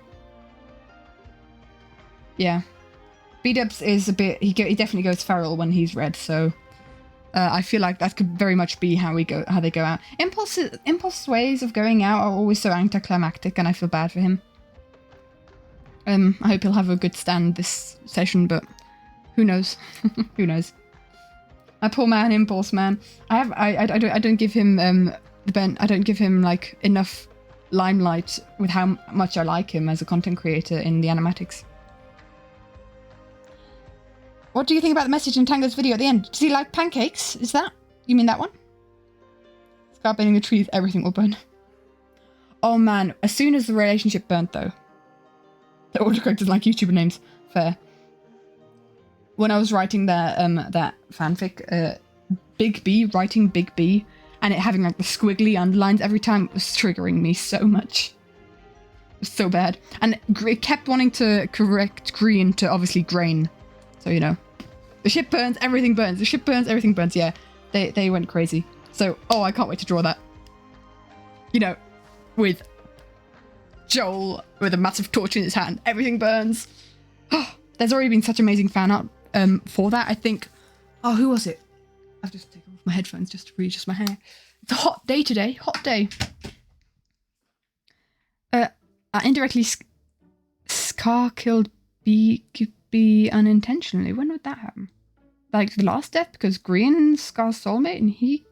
Yeah. B-Dubs is a bit... He definitely goes feral when he's red, so... I feel like that could very much be how they go out. Impulse's ways of going out are always so anticlimactic, and I feel bad for him. I hope he'll have a good stand this session, but who knows? Who knows? My poor man, Impulse man. I don't give him I don't give him like enough limelight with how much I like him as a content creator in the animatics. What do you think about the message in Tango's video at the end? Does he like pancakes? Is that? You mean that one? Start burning the trees, everything will burn. Oh man, as soon as the relationship burnt though. The autocorrect like YouTuber names. Fair. When I was writing that fanfic, Big B, writing Big B, and it having like the squiggly underlines every time was triggering me so much. It was so bad. And it kept wanting to correct green to obviously grain. So, you know, the ship burns, everything burns. The ship burns, everything burns. Yeah, they went crazy. So, oh, I can't wait to draw that. You know, with Joel with a massive torch in his hand. Everything burns. Oh, there's already been such amazing fan art for that. I think... Oh, who was it? I've just taken off my headphones just to readjust my hair. It's a hot day today. Hot day. Indirectly, Scar killed B unintentionally. When would that happen? Like the last death? Because Green Scar's soulmate and he...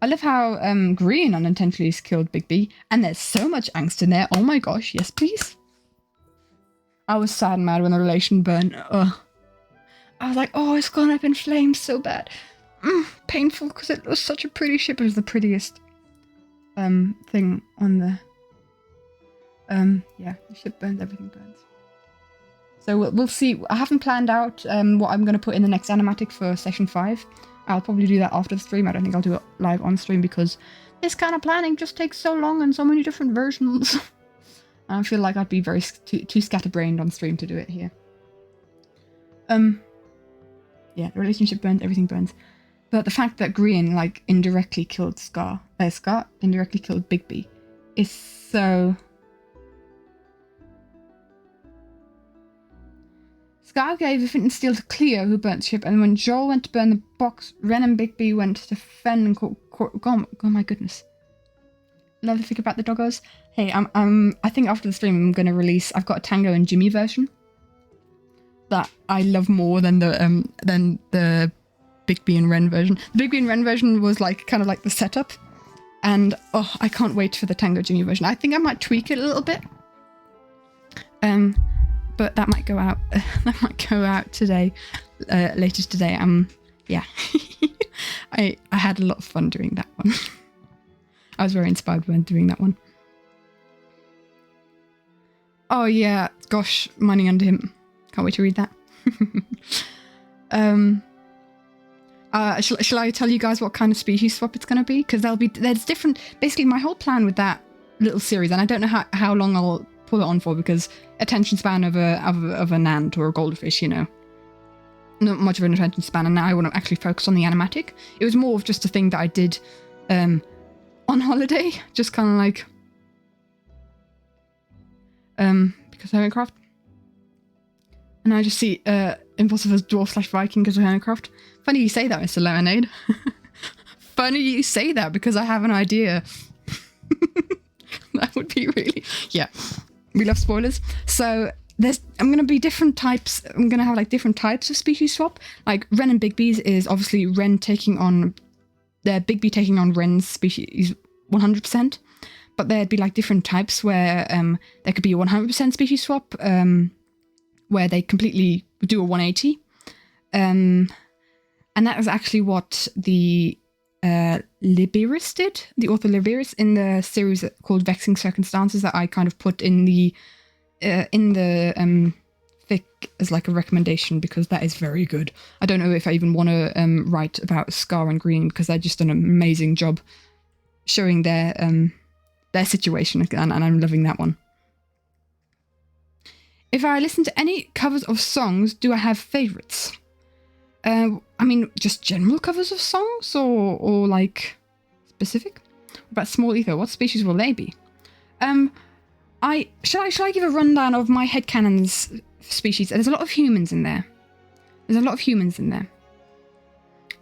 I love how Green unintentionally killed Big B. And there's so much angst in there. Oh my gosh. Yes, please. I was sad and mad when the relation burned. Ugh. I was like, oh, it's gone up in flames so bad. Painful because it was such a pretty ship. It was the prettiest thing on the... yeah, the ship burns, everything burns. So we'll see. I haven't planned out what I'm going to put in the next animatic for session 5. I'll probably do that after the stream. I don't think I'll do it live on stream because this kind of planning just takes so long and so many different versions. I feel like I'd be very too scatterbrained on stream to do it here. Yeah, the relationship burns, everything burns. But the fact that Green, like, indirectly killed Scar indirectly killed Big B is so... Scar gave a flint and steel to Cleo, who burnt the ship, and when Joel went to burn the box, Ren and Big B went to Fen and oh my goodness. Love to think about the doggos. Hey, I think after the stream I'm gonna release... I've got a Tango and Jimmy version that I love more than the Big B and Ren version. The Big B and Ren version was like kind of like the setup, and oh, I can't wait for the Tango Jimmy version. I think I might tweak it a little bit. But that might go out. That might go out today, later today. Yeah, I had a lot of fun doing that one. I was very inspired when doing that one. Oh yeah, gosh, Mining Under Him. Can't wait to read that. Shall I tell you guys what kind of species swap it's going to be? Because there's different... Basically, my whole plan with that little series, and I don't know how long I'll put it on for, because attention span of an ant or a goldfish, you know. Not much of an attention span, and now I want to actually focus on the animatic. It was more of just a thing that I did on holiday, just kind of like... because Hermitcraft. And I just see Impossible as Dwarf / Viking because of Hermitcraft. Funny you say that, Mr. Lemonade. Funny you say that because I have an idea. That would be really... Yeah. We love spoilers. So I'm going to be different types. I'm going to have like different types of species swap. Like Ren and Big B's is obviously Ren taking on... Big B taking on Ren's species 100%. But there'd be like different types where there could be a 100% species swap, where they completely do a 180. And that was actually what the Liberis did, the author Liberis, in the series called Vexing Circumstances that I kind of put in the fic as like a recommendation, because that is very good. I don't know if I even want to write about Scar and Green, because they've just done an amazing job showing their situation, and I'm loving that one. If I listen to any covers of songs, do I have favourites? I mean, just general covers of songs, or like specific? What about Small Ether? What species will they be? Shall I give a rundown of my headcanon's species? There's a lot of humans in there.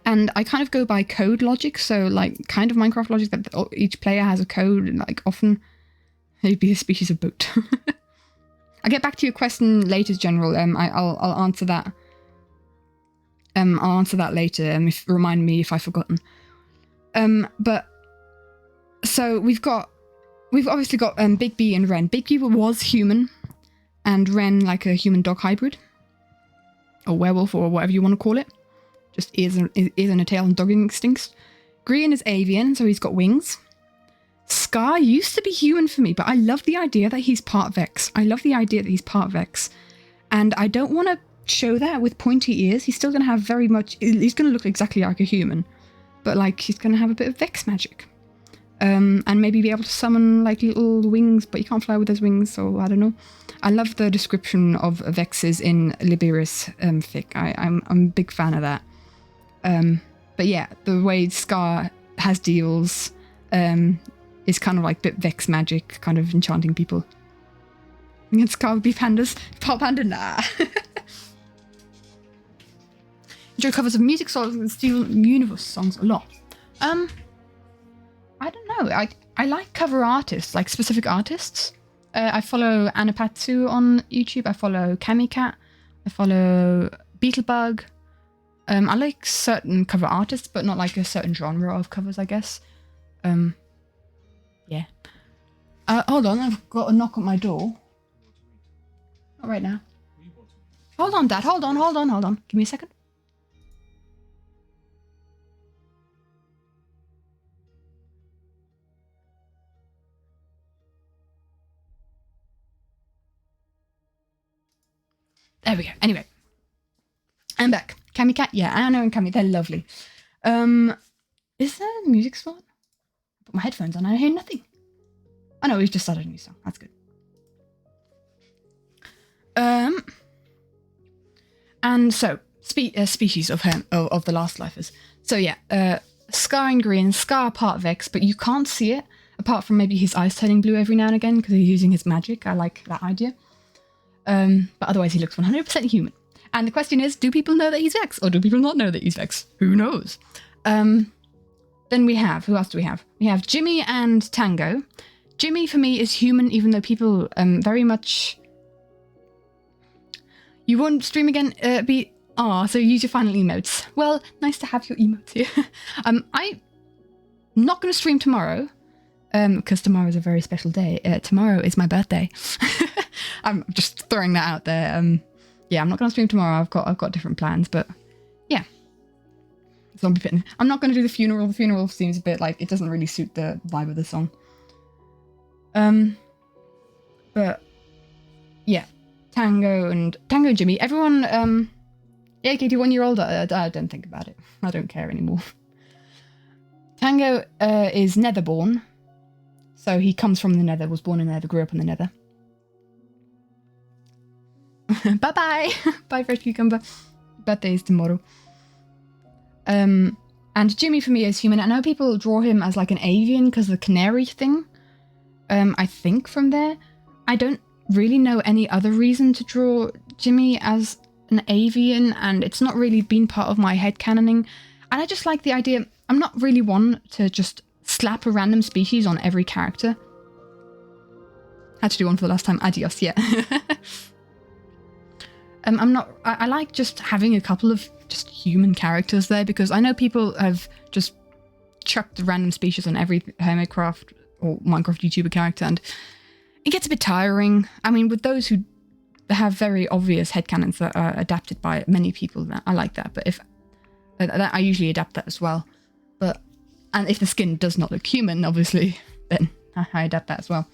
And I kind of go by code logic, so like kind of Minecraft logic that each player has a code, and like often it'd be a species of boat. I'll get back to your question later, General. I'll answer that. I'll answer that later. Remind me if I've forgotten. But so we've obviously got Big B and Ren. Big B was human, and Ren like a human dog hybrid, or werewolf, or whatever you want to call it. Just ears and a tail and dog instincts. Green is avian, so he's got wings. Scar used to be human for me, but I love the idea that he's part Vex. And I don't want to show that with pointy ears. He's still going to have he's going to look exactly like a human. but like he's gonna have a bit of Vex magic. And maybe be able to summon like little wings, but you can't fly with those wings, so I don't know. I love the description of Vexes in Liberius fic. I'm a big fan of that. But yeah, the way Scar has deals is kind of like bit Vex magic, kind of enchanting people. And Scar would be pandas. Pop panda, nah. Enjoy covers of music songs and Steven Universe songs a lot. I don't know. I like cover artists, like specific artists. I follow Anapatsu on YouTube. I follow Kamikat. I follow Beetlebug. I like certain cover artists, but not like a certain genre of covers, I guess. Yeah. Hold on, I've got a knock at my door. Not right now. Hold on, Dad. Hold on. Give me a second. There we go. Anyway, I'm back. Kamikat, yeah, Anna and Kami, they're lovely. Is there a music spot? I put my headphones on and I hear nothing. Oh no, we've just started a new song. That's good. And so species of the Last Lifers. So yeah, Scar in green, Scar part Vex, but you can't see it apart from maybe his eyes turning blue every now and again because he's using his magic. I like that idea. But otherwise he looks 100% human. And the question is, do people know that he's Vex, or do people not know that he's Vex? Who knows? Then we have, who else do we have? We have Jimmy and Tango. Jimmy for me is human, even though people very much. You won't stream again, so use your final emotes. Well, nice to have your emotes here. I'm not going to stream tomorrow, because tomorrow is a very special day. Tomorrow is my birthday. I'm just throwing that out there. Yeah, I'm not going to stream tomorrow. I've got different plans, but yeah. Zombie Pit. I'm not going to do the funeral. The funeral seems a bit like it doesn't really suit the vibe of the song. But yeah, Tango and Jimmy. Everyone. Yeah, Katie, 1 year old. I don't think about it. I don't care anymore. Tango is Netherborn, so he comes from the Nether. Was born in the Nether. Grew up in the Nether. Bye-bye. Bye, Fresh Cucumber. Birthday is tomorrow. And Jimmy for me is human. I know people draw him as like an avian because of the canary thing. I think from there. I don't really know any other reason to draw Jimmy as an avian, and it's not really been part of my headcanoning. And I just like the idea. I'm not really one to just slap a random species on every character. Had to do one for the last time. Adios, yeah. I like just having a couple of just human characters there, because I know people have just chucked random species on every Hermitcraft or Minecraft YouTuber character, and it gets a bit tiring. I mean, with those who have very obvious headcanons that are adapted by many people, I like that. But if I usually adapt that as well. And if the skin does not look human, obviously, then I adapt that as well.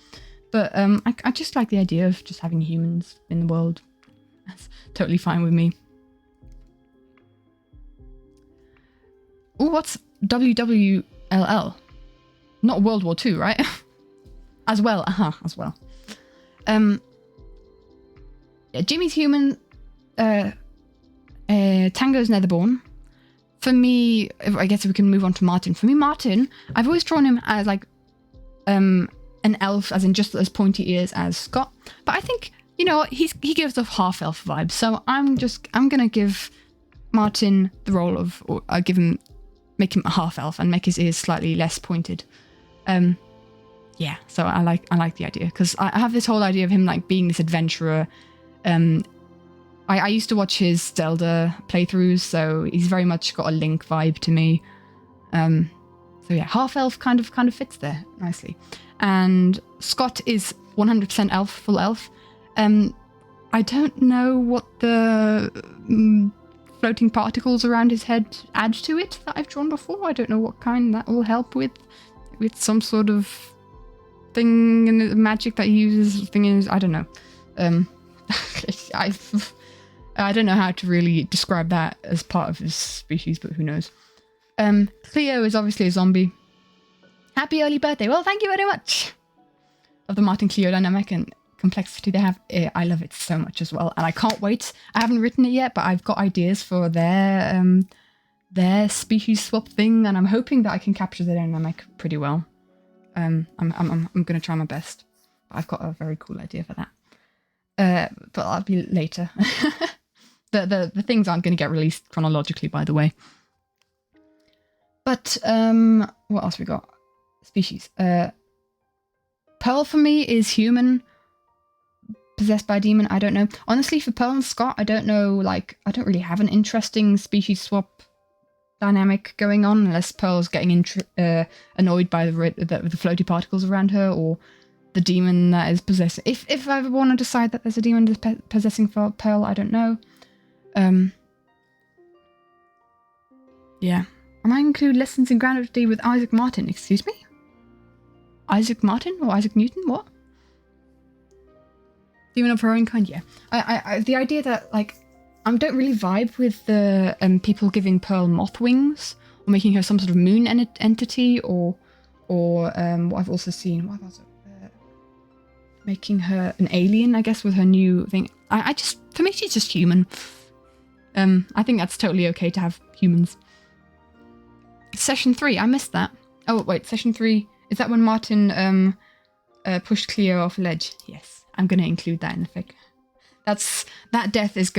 But I just like the idea of just having humans in the world. That's totally fine with me. Oh, what's WWLL? Not World War II, right? As well, as well. Yeah, Jimmy's human. Tango's Netherborn. For me, I guess we can move on to Martin. For me, Martin, I've always drawn him as like an elf, as in just as pointy ears as Scott. But I think, you know what, he gives off half elf vibes. So I'm gonna give Martin the role of, or make him a half elf and make his ears slightly less pointed. Yeah, so I like the idea, because I have this whole idea of him like being this adventurer. I used to watch his Zelda playthroughs, so he's very much got a Link vibe to me. So yeah, half elf kind of fits there nicely. And Scott is 100% elf, full elf. I don't know what the floating particles around his head add to it that I've drawn before. I don't know what kind that will help with some sort of thing in the magic that he uses. I don't know. I don't know how to really describe that as part of his species, but who knows. Cleo is obviously a zombie. Happy early birthday. Well, thank you very much. Of the Martin Cleo dynamic and complexity they have. I love it so much as well. And I can't wait. I haven't written it yet, but I've got ideas for their species swap thing. And I'm hoping that I can capture the dynamic pretty well. I'm going to try my best. I've got a very cool idea for that. But that'll be later. The things aren't going to get released chronologically, by the way. But what else we got? Species. Pearl for me is human, possessed by a demon. I don't know. Honestly, for Pearl and Scott, I don't know. Like, I don't really have an interesting species swap dynamic going on, unless Pearl's getting annoyed by the floaty particles around her, or the demon that is possessing. If I ever want to decide that there's a demon that's possessing for Pearl, I don't know. Yeah. Am I include lessons in gravity with Isaac Martin? Excuse me? Isaac Martin or Isaac Newton? What? Demon of her own kind? Yeah. I the idea that, like, I don't really vibe with the people giving Pearl moth wings, or making her some sort of moon entity, or what I've also seen. What was it? Making her an alien, I guess, with her new thing. I just, for me, she's just human. I think that's totally okay to have humans. Session 3, I missed that. Oh wait, session 3. Is that when Martin pushed Cleo off a ledge? Yes, I'm gonna include that in the fic. That death is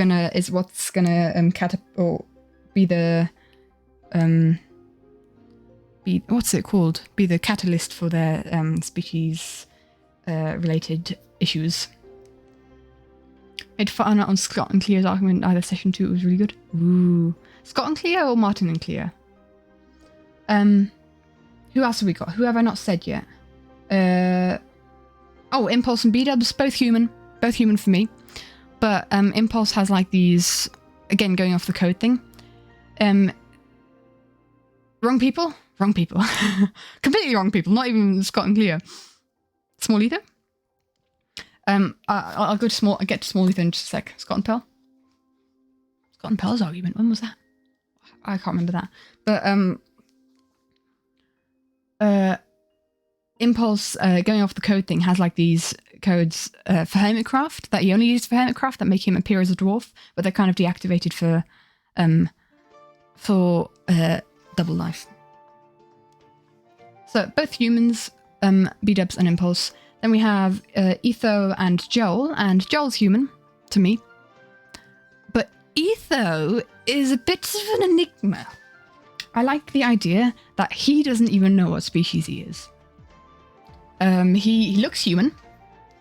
what's gonna be the what's it called? Be the catalyst for their species related issues. Made fun on Scott and Cleo's argument in either session 2. It was really good. Ooh, Scott and Cleo or Martin and Cleo? Who else have we got? Who have I not said yet? Impulse and B-dubs, both human for me. But Impulse has like these, again, going off the code thing. Wrong people. Completely wrong people, not even Scott and Cleo. Small Ether. I'll get to Small Ether in just a sec. Scott and Pearl. Scott and Pearl's argument, when was that? I can't remember that. But Impulse, going off the code thing, has like these codes for Hermitcraft that he only uses for Hermitcraft that make him appear as a dwarf, but they're kind of deactivated for double life. So both humans, B-dubs and Impulse. Then we have Etho and Joel's human, to me. But Etho is a bit of an enigma. I like the idea that he doesn't even know what species he is. He looks human.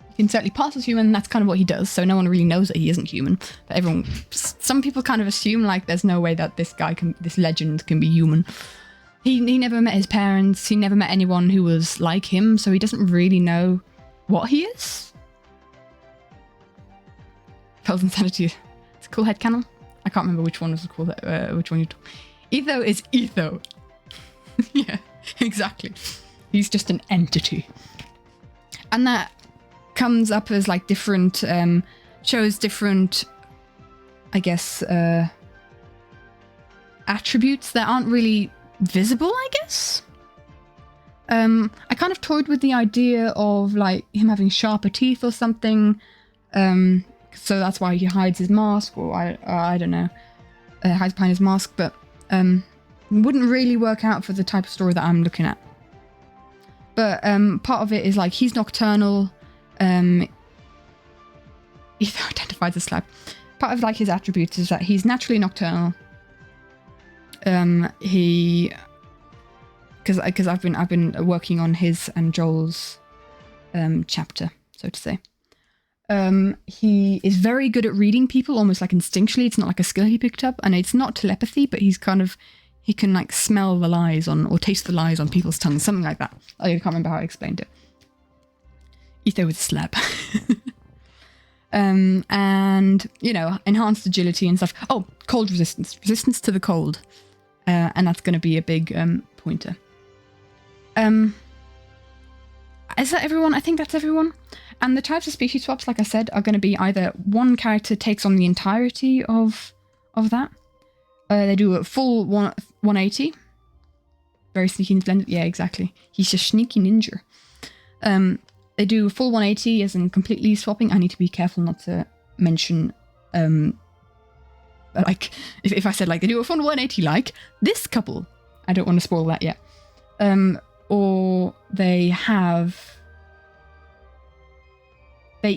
He can certainly pass as human, that's kind of what he does, so no one really knows that he isn't human. But some people kind of assume, like, there's no way that this legend can be human. He never met his parents, he never met anyone who was like him, so he doesn't really know what he is. Pearl's Insanity. It's a cool headcanon. I can't remember which one was cool, which one you took. Etho is Etho. Yeah, exactly. He's just an entity. And that comes up as like different, shows different, I guess, attributes that aren't really visible, I guess. I kind of toyed with the idea of like him having sharper teeth or something. So that's why he hides his mask, or I don't know, hides behind his mask, but wouldn't really work out for the type of story that I'm looking at. But part of it is like he's nocturnal. Etho identifies as slab. Part of like his attributes is that he's naturally nocturnal. Because I've been working on his and Joel's chapter, so to say. He is very good at reading people, almost like instinctually. It's not like a skill he picked up, and it's not telepathy, but he can like smell the lies on, or taste the lies on people's tongues, something like that. I can't remember how I explained it. Etho with a slab. And, you know, enhanced agility and stuff. Oh, cold resistance to the cold. And that's going to be a big pointer. Is that everyone? I think that's everyone. And the types of species swaps, like I said, are going to be either one character takes on the entirety of that. They do a full 180, very sneaky and splendid. Yeah, exactly. He's a sneaky ninja. They do a full 180 as in completely swapping. I need to be careful not to mention, like, if I said, like, they do a full 180 like this couple. I don't want to spoil that yet. Or they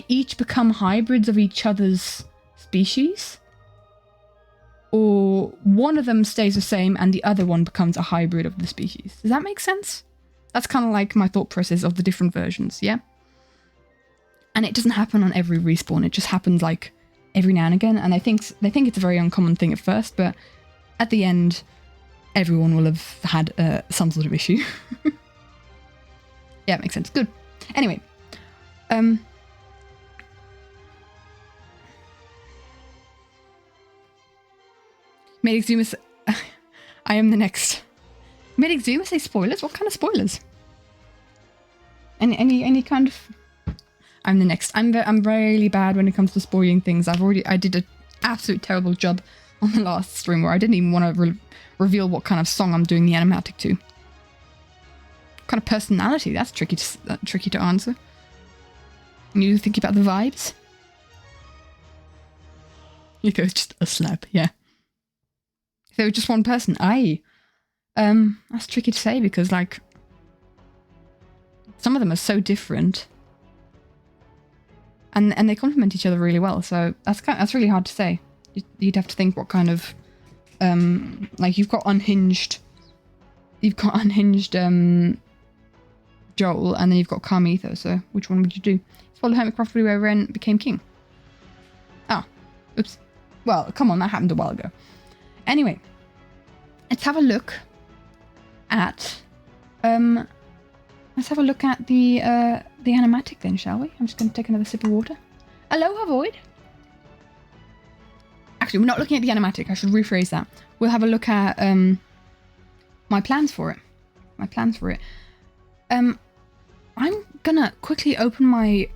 each become hybrids of each other's species. Or one of them stays the same and the other one becomes a hybrid of the species. Does that make sense? That's kind of like my thought process of the different versions, yeah? And it doesn't happen on every respawn. It just happens like every now and again. And they think it's a very uncommon thing at first, but at the end, everyone will have had some sort of issue. Yeah, it makes sense. Good. Anyway, Medic Zuma, I am the next. Medic Zuma say spoilers? What kind of spoilers? Any kind of... I'm the next. I'm really bad when it comes to spoiling things. I did an absolute terrible job on the last stream where I didn't even want to reveal what kind of song I'm doing the animatic to. What kind of personality? That's tricky to answer. You think about the vibes? You go, it's just a slap, yeah. If there was just one person, that's tricky to say because, like, some of them are so different, and they complement each other really well. So that's really hard to say. You'd have to think what kind of, like, you've got unhinged Joel, and then you've got calm Etho. So which one would you do? Swallow Hermit properly where Ren became king. Ah, oops. Well, come on, that happened a while ago. Anyway, let's have a look at the animatic then, shall we? I'm just going to take another sip of water. Aloha, Void. Actually, we're not looking at the animatic. I should rephrase that. We'll have a look at my plans for it. I'm gonna quickly open my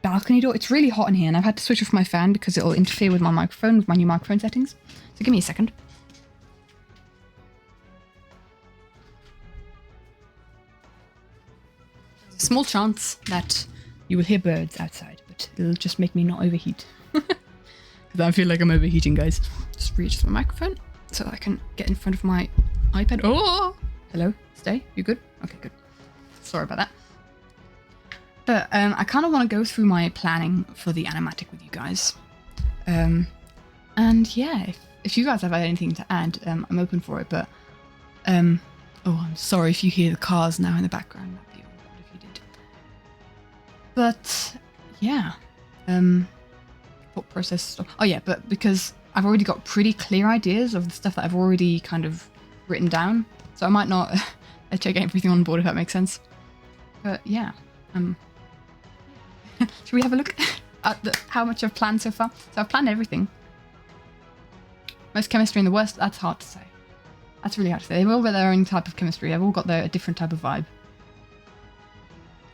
balcony door. It's really hot in here, and I've had to switch off my fan because it'll interfere with my microphone, with my new microphone settings. So give me a second. There's a small chance that you will hear birds outside, but it'll just make me not overheat. Because I feel like I'm overheating, guys. Just readjust my microphone so I can get in front of my iPad. Oh! Hello? Stay? You good? Okay, good. Sorry about that. But I kind of want to go through my planning for the animatic with you guys. And yeah, if you guys have anything to add, I'm open for it. But oh, I'm sorry if you hear the cars now in the background. That'd be awkward if you did. But yeah, thought process stuff. Oh yeah, but because I've already got pretty clear ideas of the stuff that I've already kind of written down, so I might not take everything on board if that makes sense. But yeah, should we have a look at how much I've planned so far? So I've planned everything. Most chemistry and the worst, that's hard to say. That's really hard to say. They've all got their own type of chemistry. They've all got a different type of vibe.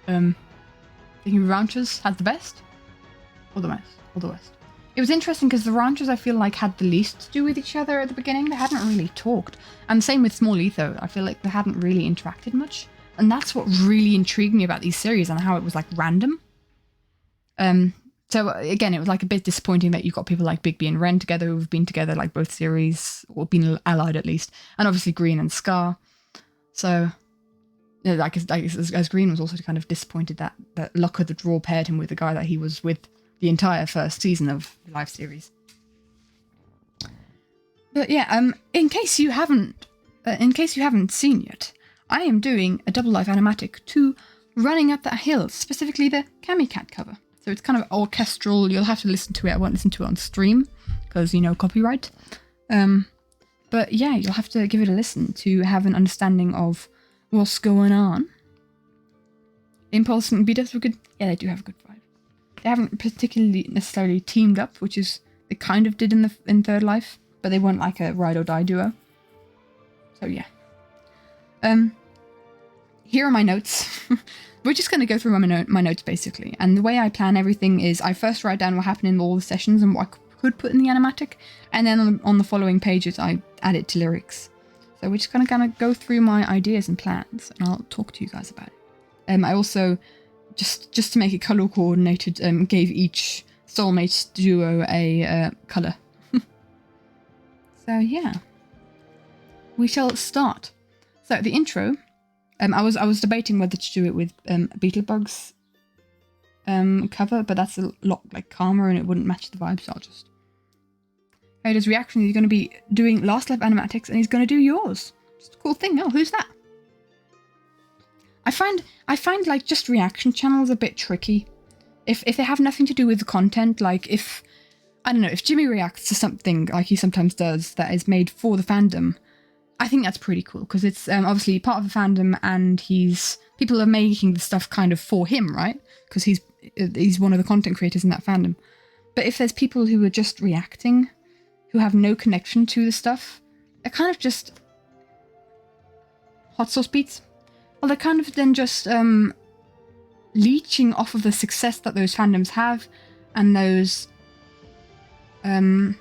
Thinking Ranchers had the best? Or the most? Or the worst? It was interesting because the Ranchers I feel like had the least to do with each other at the beginning. They hadn't really talked. And same with Small Etho. I feel like they hadn't really interacted much. And that's what really intrigued me about these series and how it was like random. So again, it was like a bit disappointing that you've got people like Bigby and Ren together who've been together like both series, or been allied at least, and obviously Green and Scar. So, you know, like as Green was also kind of disappointed that Luck of the Draw paired him with the guy that he was with the entire first season of the live series. But yeah, in case you haven't seen yet, I am doing a double life animatic to Running Up That Hill, specifically the Camicat cover. So it's kind of orchestral. You'll have to listen to it. I won't listen to it on stream because, you know, copyright. But yeah, you'll have to give it a listen to have an understanding of what's going on. Impulse and B-Dubs were good. Yeah, they do have a good vibe. They haven't particularly necessarily teamed up, which is they kind of did in Third Life, but they weren't like a ride or die duo. So yeah. Here are my notes. We're just going to go through my notes, basically. And the way I plan everything is I first write down what happened in all the sessions and what I could put in the animatic. And then on the following pages, I add it to lyrics. So we're just gonna go through my ideas and plans, and I'll talk to you guys about it. I also, just to make it color coordinated, gave each soulmate duo a color. So yeah, we shall start. So the intro, I was debating whether to do it with Beetlebugs cover, but that's a lot like calmer and it wouldn't match the vibe, so I'll just. His reaction, he's going to be doing Last Life animatics and he's going to do yours. Just a cool thing. Oh, who's that? I find like just reaction channels a bit tricky. If they have nothing to do with the content, like if, I don't know, if Jimmy reacts to something like he sometimes does that is made for the fandom, I think that's pretty cool because it's obviously part of the fandom and people are making the stuff kind of for him, right? Because he's one of the content creators in that fandom. But if there's people who are just reacting, who have no connection to the stuff, they're kind of just hot sauce beats. Well, they're kind of then just leeching off of the success that those fandoms have, and those they're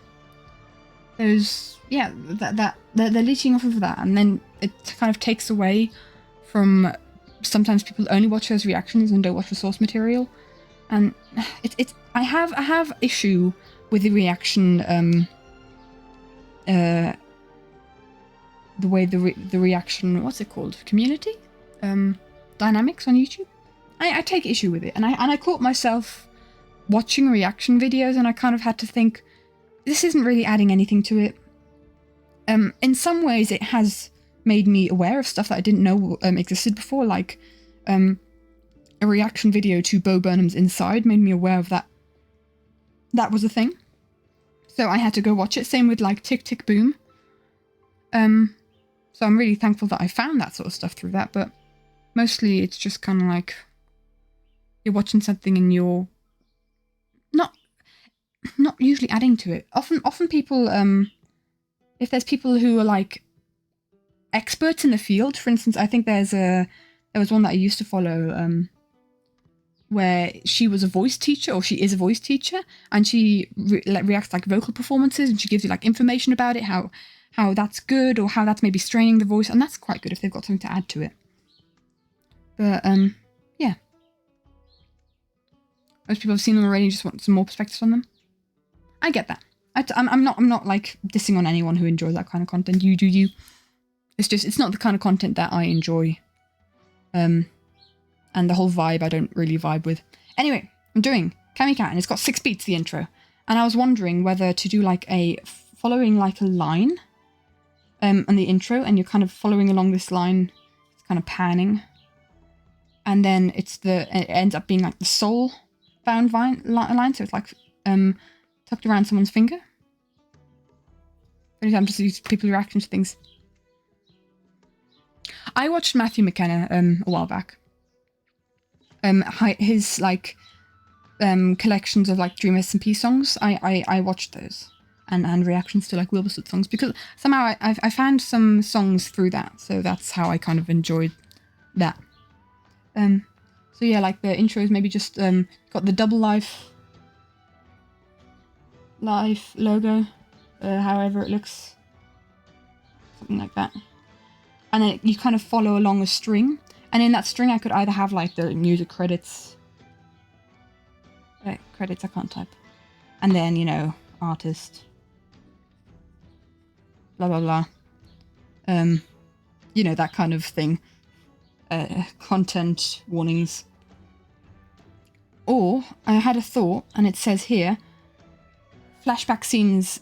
leeching off of that, and then it kind of takes away from sometimes people only watch those reactions and don't watch the source material, and I have issue with the reaction. The way the reaction, what's it called, community dynamics on YouTube. I take issue with it, and I caught myself watching reaction videos, and I kind of had to think, this isn't really adding anything to it. In some ways, it has made me aware of stuff that I didn't know existed before, like a reaction video to Bo Burnham's Inside made me aware of that. That was a thing. So I had to go watch it. Same with like Tick Tick Boom. So I'm really thankful that I found that sort of stuff through that, but mostly it's just kind of like you're watching something and you're not usually adding to it. Often people, if there's people who are like experts in the field, for instance, I think there was one that I used to follow, where she was a voice teacher, or she is a voice teacher, and she reacts like vocal performances, and she gives you like information about it, how that's good, or how that's maybe straining the voice, and that's quite good if they've got something to add to it. But yeah, most people have seen them already and just want some more perspectives on them. I get that. I'm not like dissing on anyone who enjoys that kind of content. You do you. It's not the kind of content that I enjoy. And the whole vibe I don't really vibe with. Anyway, I'm doing Kamikat, and it's got 6 beats, the intro. And I was wondering whether to do like following like a line on the intro, and you're kind of following along this line, it's kind of panning. And then it ends up being like the soul bound line, so it's like tucked around someone's finger. I'm just used to people reacting to things. I watched Matthew McKenna a while back. His like collections of like Dream SMP songs. I watched those and reactions to like Wilbur Soot songs, because somehow I found some songs through that, so that's how I kind of enjoyed that. So yeah, like the intro is maybe just got the Double Life logo, however it looks, something like that, and then you kind of follow along a string. And in that string, I could either have like the music credits. Credits, I can't type. And then, you know, artist. Blah, blah, blah. You know, that kind of thing. Content warnings. Or, I had a thought, and it says here, flashback scenes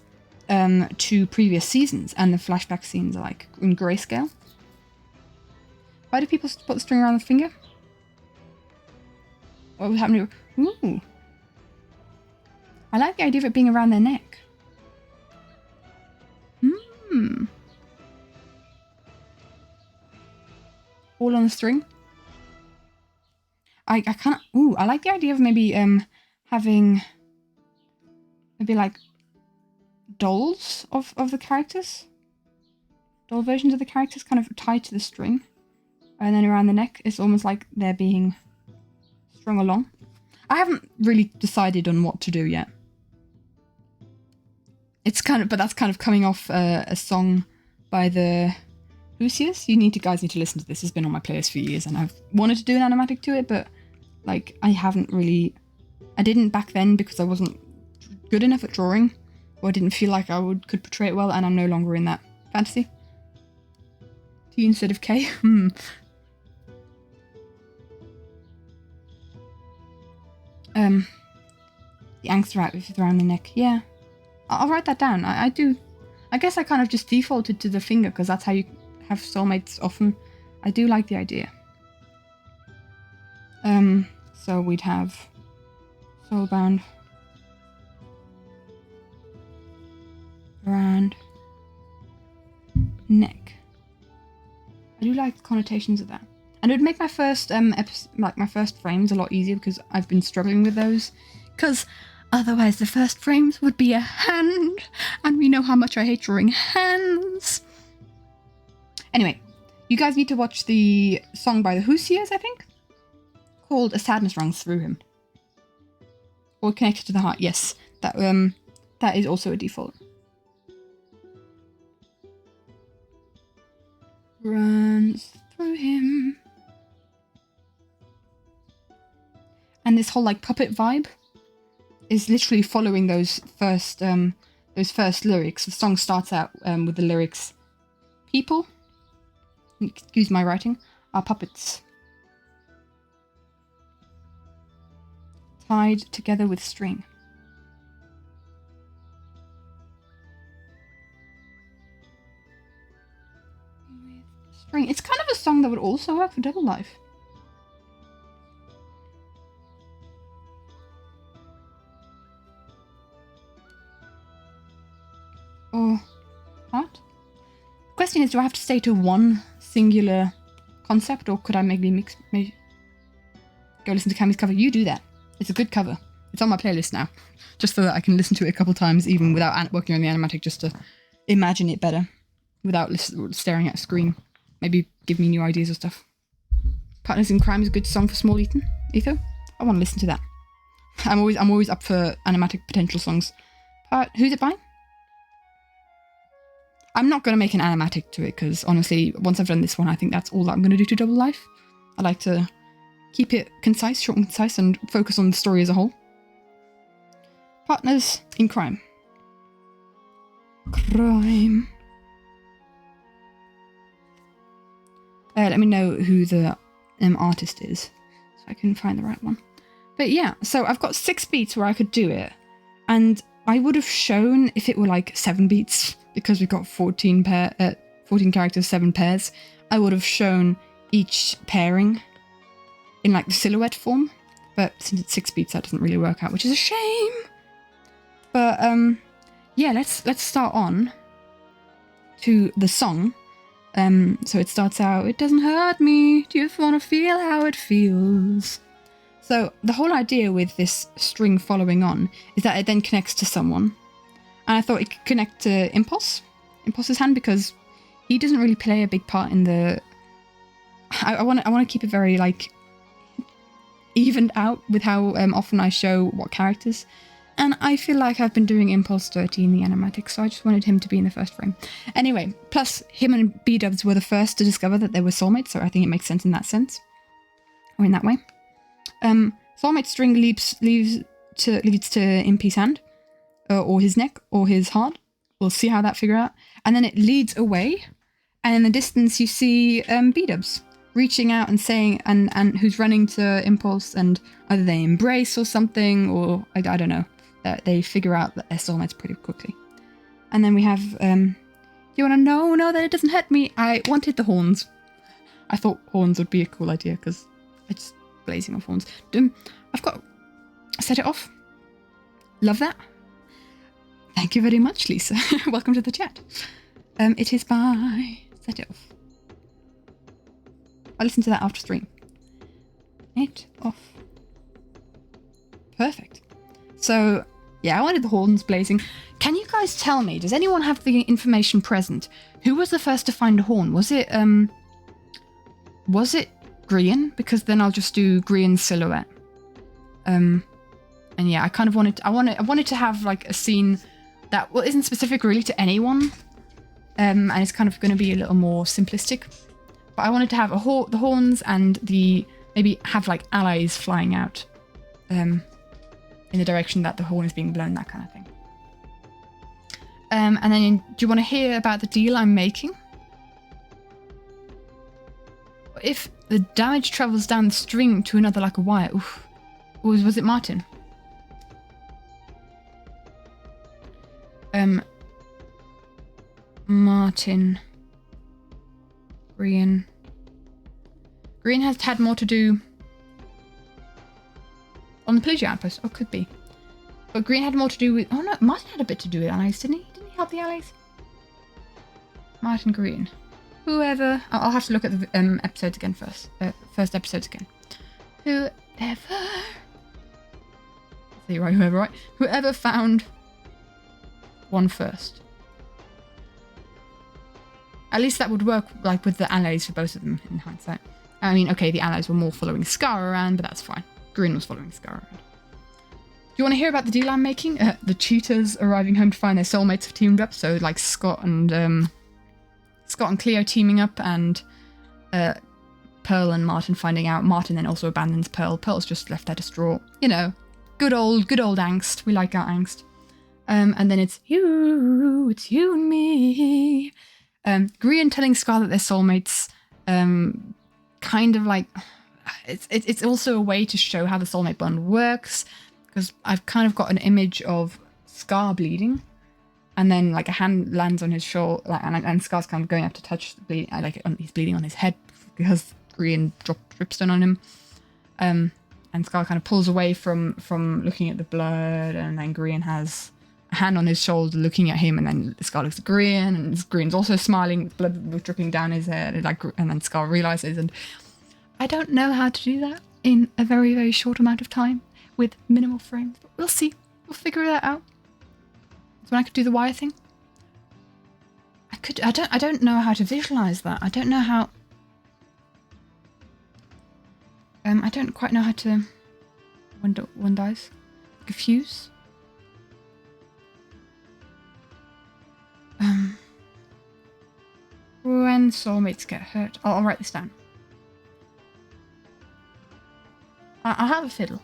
to previous seasons. And the flashback scenes are like in grayscale. Why do people put the string around the finger? What was happening? Ooh. I like the idea of it being around their neck. All on the string. I kind of... Ooh, I like the idea of maybe having... maybe like dolls of the characters. Doll versions of the characters kind of tied to the string. And then around the neck, it's almost like they're being strung along. I haven't really decided on what to do yet. It's kind of, but that's kind of coming off a song by the Lucius, you guys need to listen to this. It's been on my playlist for years, and I've wanted to do an animatic to it, but like I didn't back then because I wasn't good enough at drawing, or I didn't feel like I could portray it well, and I'm no longer in that fantasy. T instead of K. The angst right with around the neck. Yeah, I'll write that down. I do. I guess I kind of just defaulted to the finger because that's how you have soulmates often. I do like the idea. So we'd have soulbound around neck. I do like the connotations of that. And it would make my first my first frames a lot easier because I've been struggling with those. Because otherwise the first frames would be a hand, and we know how much I hate drawing hands. Anyway, you guys need to watch the song by the Hoosiers, I think, called "A Sadness Runs Through Him," or "Connected to the Heart." Yes, that is also a default. Runs through him. And this whole like puppet vibe is literally following those first lyrics. The song starts out with the lyrics, "People, excuse my writing, are puppets, tied together with string." It's kind of a song that would also work for Double Life. Or what? The question is, do I have to stay to one singular concept, or could I maybe go listen to Cammy's cover? You do that. It's a good cover. It's on my playlist now, just so that I can listen to it a couple times, even without working on the animatic, just to imagine it better, without staring at a screen. Maybe give me new ideas or stuff. Partners in Crime is a good song for small Etho. I want to listen to that. I'm always up for animatic potential songs. Who's it by? I'm not going to make an animatic to it because honestly, once I've done this one, I think that's all that I'm going to do to Double Life. I like to keep it concise, short and concise, and focus on the story as a whole. Partners in Crime. Crime. Let me know who the artist is, so I can find the right one. But yeah, so I've got 6 beats where I could do it, and I would have shown if it were like 7 beats, because we've got 14 characters, 7 pairs. I would have shown each pairing in like the silhouette form, but since it's 6 beats, that doesn't really work out, which is a shame. But yeah, let's start on to the song. So it starts out, "It doesn't hurt me, do you want to feel how it feels?" So the whole idea with this string following on is that it then connects to someone. And I thought it could connect to Impulse's hand, because he doesn't really play a big part in the... I want to keep it very, like, evened out with how often I show what characters. And I feel like I've been doing Impulse 30 in the animatic, so I just wanted him to be in the first frame. Anyway, plus him and B-dubs were the first to discover that they were soulmates, so I think it makes sense in that sense. Or in that way. Soulmate string leads to Impy's hand, or his neck, or his heart. We'll see how that figure out. And then it leads away, and in the distance you see B-dubs reaching out and saying, and who's running to Impulse, and either they embrace or something, or I don't know. They figure out that they're soulmates pretty quickly. And then we have, you want to know that it doesn't hurt me? I wanted the horns. I thought horns would be a cool idea, because I just blazing off horns. I've got Set It Off. Love that. Thank you very much, Lisa. Welcome to the chat. It is by Set It Off. I'll listen to that after stream. It off. Perfect. So, yeah, I wanted the horns blazing. Can you guys tell me, does anyone have the information present? Who was the first to find a horn? Was it Grian? Because then I'll just do Grian's silhouette. And yeah, I kind of wanted to have like a scene that isn't specific really to anyone, and it's kind of going to be a little more simplistic. But I wanted to have the horns and maybe have like allies flying out in the direction that the horn is being blown, that kind of thing. And then, do you want to hear about the deal I'm making? If the damage travels down the string to another like a wire, oof. Was it Martin? Martin. Green. Green has had more to do on the Pelagia outpost. Oh, could be. But Green had more to do with... Oh no, Martin had a bit to do with allies, didn't he? Didn't he help the allies? Martin Green. Whoever... I'll have to look at the episodes again first. First episodes again. Whoever... See, right, whoever, right? Whoever found one first. At least that would work, like, with the allies for both of them, in hindsight. I mean, okay, the allies were more following Scar around, but that's fine. Green was following Scar around. Do you want to hear about the deal I'm making? The cheaters arriving home to find their soulmates have teamed up, so, like, Scott and Cleo teaming up, and Pearl and Martin finding out. Martin then also abandons Pearl. Pearl's just left there distraught. You know, good old angst. We like our angst. And then it's you and me. Green telling Scar that they're soulmates, kind of like, it's also a way to show how the soulmate bond works, because I've kind of got an image of Scar bleeding, and then like a hand lands on his shoulder, like, and Scar's kind of going up to touch the bleeding, like he's bleeding on his head because Green dropped dripstone on him, and Scar kind of pulls away from looking at the blood, and then Green has a hand on his shoulder looking at him, and then Scar looks at Green, and Green's also smiling with blood dripping down his head, like, and then Scar realizes, and I don't know how to do that in a very, very short amount of time with minimal frames, but we'll see. We'll figure that out. So when I could do the wire thing, I don't know how to visualize that. I don't know how. I don't quite know how to. One dies. Confuse. When soulmates get hurt. I'll write this down. I have a fiddle.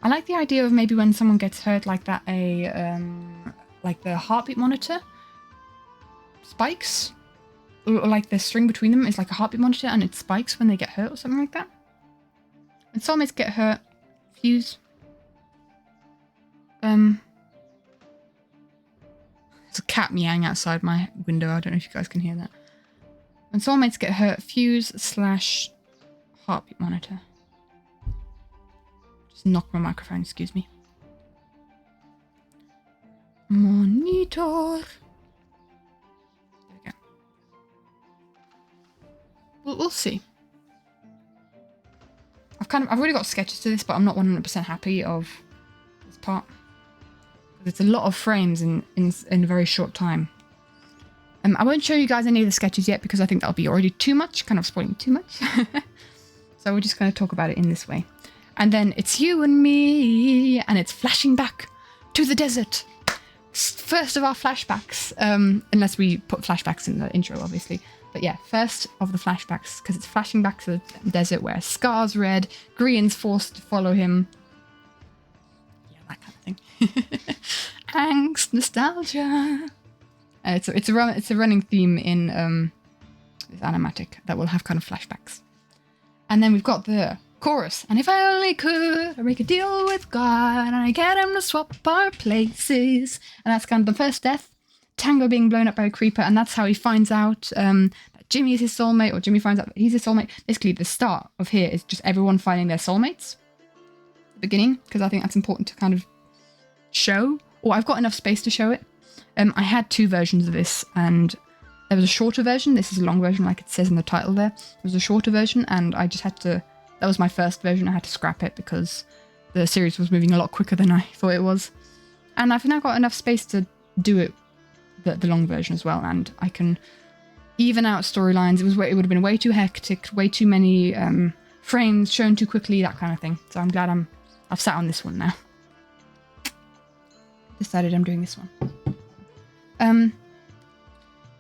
I like the idea of maybe when someone gets hurt like that, like the heartbeat monitor spikes, or like the string between them is like a heartbeat monitor and it spikes when they get hurt or something like that. When soulmates get hurt, fuse. There's a cat meowing outside my window. I don't know if you guys can hear that. When soulmates get hurt, fuse / heartbeat monitor. Just knocked my microphone, excuse me. Monitor. There we go. We'll see. I've already got sketches to this, but I'm not 100% happy of this part. It's a lot of frames in a very short time. I won't show you guys any of the sketches yet because I think that'll be already too much, kind of spoiling too much. So we're just going to talk about it in this way. And then it's you and me, and it's flashing back to the desert. First of our flashbacks, unless we put flashbacks in the intro, obviously. But yeah, first of the flashbacks, because it's flashing back to the desert where Scar's red, Green's forced to follow him. Yeah, that kind of thing. Angst, nostalgia. It's a running theme in this animatic that will have kind of flashbacks. And then we've got the chorus. And if I only could, I'd make a deal with God and I get him to swap our places. And that's kind of the first death. Tango being blown up by a creeper, and that's how he finds out that Jimmy is his soulmate, or Jimmy finds out that he's his soulmate. Basically, the start of here is just everyone finding their soulmates at the beginning, because I think that's important to kind of show, or I've got enough space to show it. I had two versions of this, and there was a shorter version. This is a long version, like it says in the title there. There was a shorter version, and I just had to... That was my first version. I had to scrap it because the series was moving a lot quicker than I thought it was. And I've now got enough space to do it, the long version as well, and I can even out storylines. It would have been way too hectic, way too many frames shown too quickly, that kind of thing. So I'm glad I've sat on this one now. decided I'm doing this one. And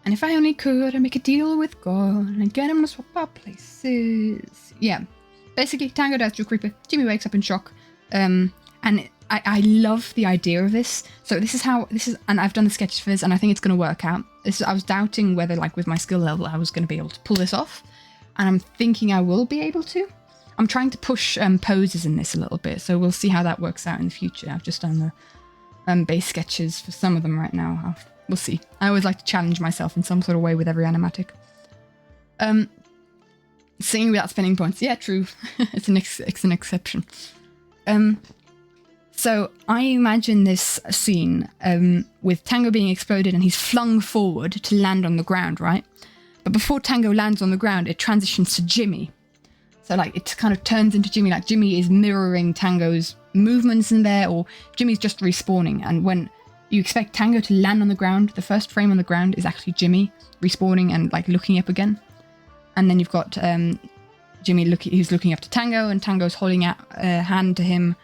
if I only could, I'd make a deal with God and get him to swap our places. Yeah. Basically, Tango dies to a creeper. Jimmy wakes up in shock. And I love the idea of this. So this is, and I've done the sketches for this, and I think it's going to work out. I was doubting whether, like, with my skill level, I was going to be able to pull this off. And I'm thinking I will be able to. I'm trying to push poses in this a little bit, so we'll see how that works out in the future. I've just done the base sketches for some of them right now. We'll see. I always like to challenge myself in some sort of way with every animatic. Singing without spinning points. Yeah, true. It's an exception. So I imagine this scene with Tango being exploded and he's flung forward to land on the ground, right? But before Tango lands on the ground, it transitions to Jimmy. So like it kind of turns into Jimmy, like Jimmy is mirroring Tango's movements in there, or Jimmy's just respawning. And when you expect Tango to land on the ground, the first frame on the ground is actually Jimmy respawning and like looking up again. And then you've got Jimmy who's looking up to Tango, and Tango's holding out a hand to him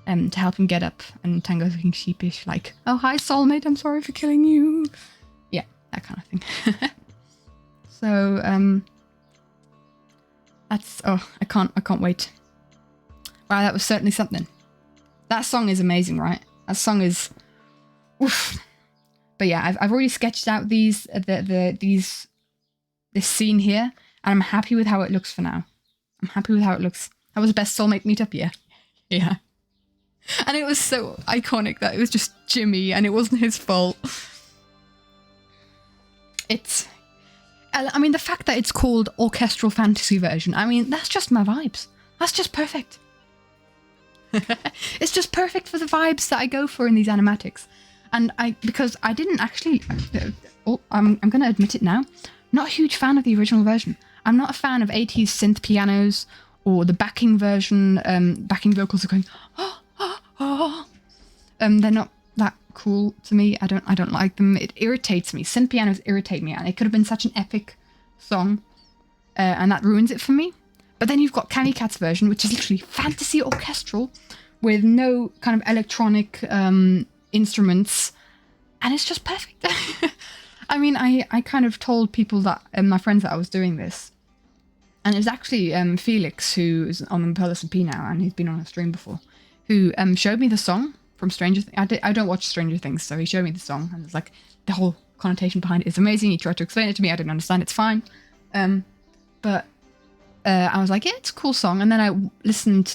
to help him get up. And Tango's looking sheepish, like, "Oh, hi, soulmate, I'm sorry for killing you." Yeah, that kind of thing. So, that's, I can't wait. Wow, that was certainly something. That song is amazing, right? That song is, oof. But yeah, I've already sketched out this scene here, and I'm happy with how it looks for now. I'm happy with how it looks. That was the best soulmate meetup, yeah. Yeah. And it was so iconic that it was just Jimmy, and it wasn't his fault. I mean, the fact that it's called Orchestral Fantasy Version, I mean, that's just my vibes. That's just perfect. It's just perfect for the vibes that I go for in these animatics. And because I didn't actually, I'm going to admit it now, not a huge fan of the original version. I'm not a fan of 80s synth pianos or the backing version, backing vocals are going, oh, oh, oh. They're not that cool to me. I don't like them. It irritates me. Synth pianos irritate me, and it could have been such an epic song, and that ruins it for me. But then you've got Canny Cat's version, which is literally fantasy orchestral with no kind of electronic instruments, and it's just perfect. I mean, I kind of told people that, my friends, that I was doing this, and it was actually Felix, who is on the Pearl P now, and he's been on a stream before, who showed me the song from Stranger Things. I don't watch Stranger Things, so he showed me the song, and it's like, the whole connotation behind it is amazing. He tried to explain it to me. I didn't understand. It's fine. But I was like, yeah, it's a cool song. And then I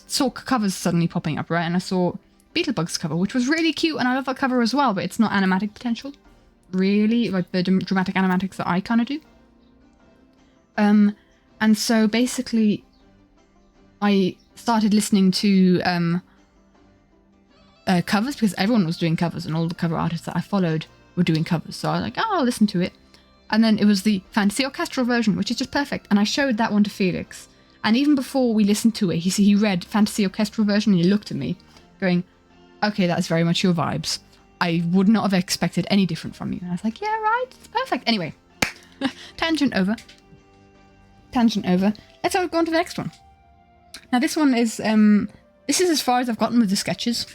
saw covers suddenly popping up, right? And I saw Beetlebug's cover, which was really cute, and I love that cover as well, but it's not animatic potential. Really, like the dramatic animatics that I kind of do. And so basically, I started listening to covers, because everyone was doing covers, and all the cover artists that I followed were doing covers. So I was like, oh, I'll listen to it. And then it was the fantasy orchestral version, which is just perfect. And I showed that one to Felix. And even before we listened to it, he read fantasy orchestral version, and he looked at me going, okay, that's very much your vibes. I would not have expected any different from you. And I was like, yeah, right, it's perfect. Anyway, tangent over. Let's go on to the next one. Now this one is, this is as far as I've gotten with the sketches.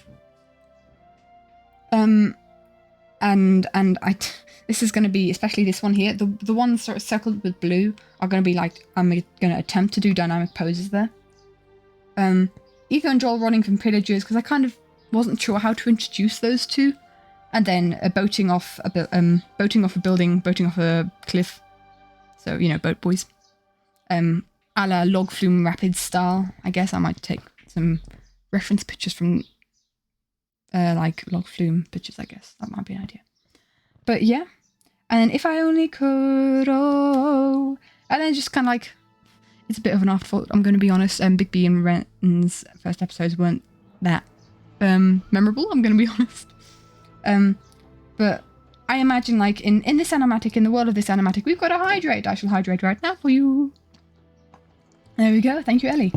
This is going to be, especially this one here, the ones sort of circled with blue are going to be like, I'm going to attempt to do dynamic poses there. Ethan and Joel running from pillagers, because I kind of wasn't sure how to introduce those two. And then boating off a building, boating off a cliff. So, you know, boat boys. A la Log Flume Rapids style. I guess I might take some reference pictures from like Log Flume pictures, I guess. That might be an idea. But yeah. And then If I Only Could, oh. And then just kind of like, it's a bit of an afterthought, I'm going to be honest. Big B and Ren's first episodes weren't that memorable, I'm going to be honest. But I imagine, like, in this animatic, in the world of this animatic, we've got to hydrate. I shall hydrate right now for you. There we go. Thank you, Ellie.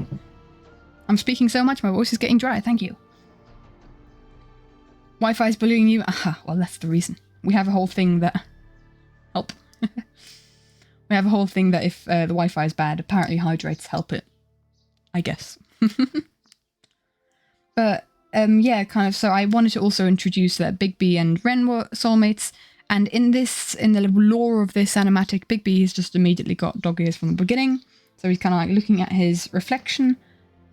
I'm speaking so much, my voice is getting dry. Thank you. Wi-Fi is bullying you? Aha, well, that's the reason. We have a whole thing that... Help. We have a whole thing that if the Wi-Fi is bad, apparently hydrates help it. I guess. But yeah, kind of. So I wanted to also introduce that Bigby and Ren were soulmates. And in the lore of this animatic, Bigby has just immediately got dog ears from the beginning. So he's kind of like looking at his reflection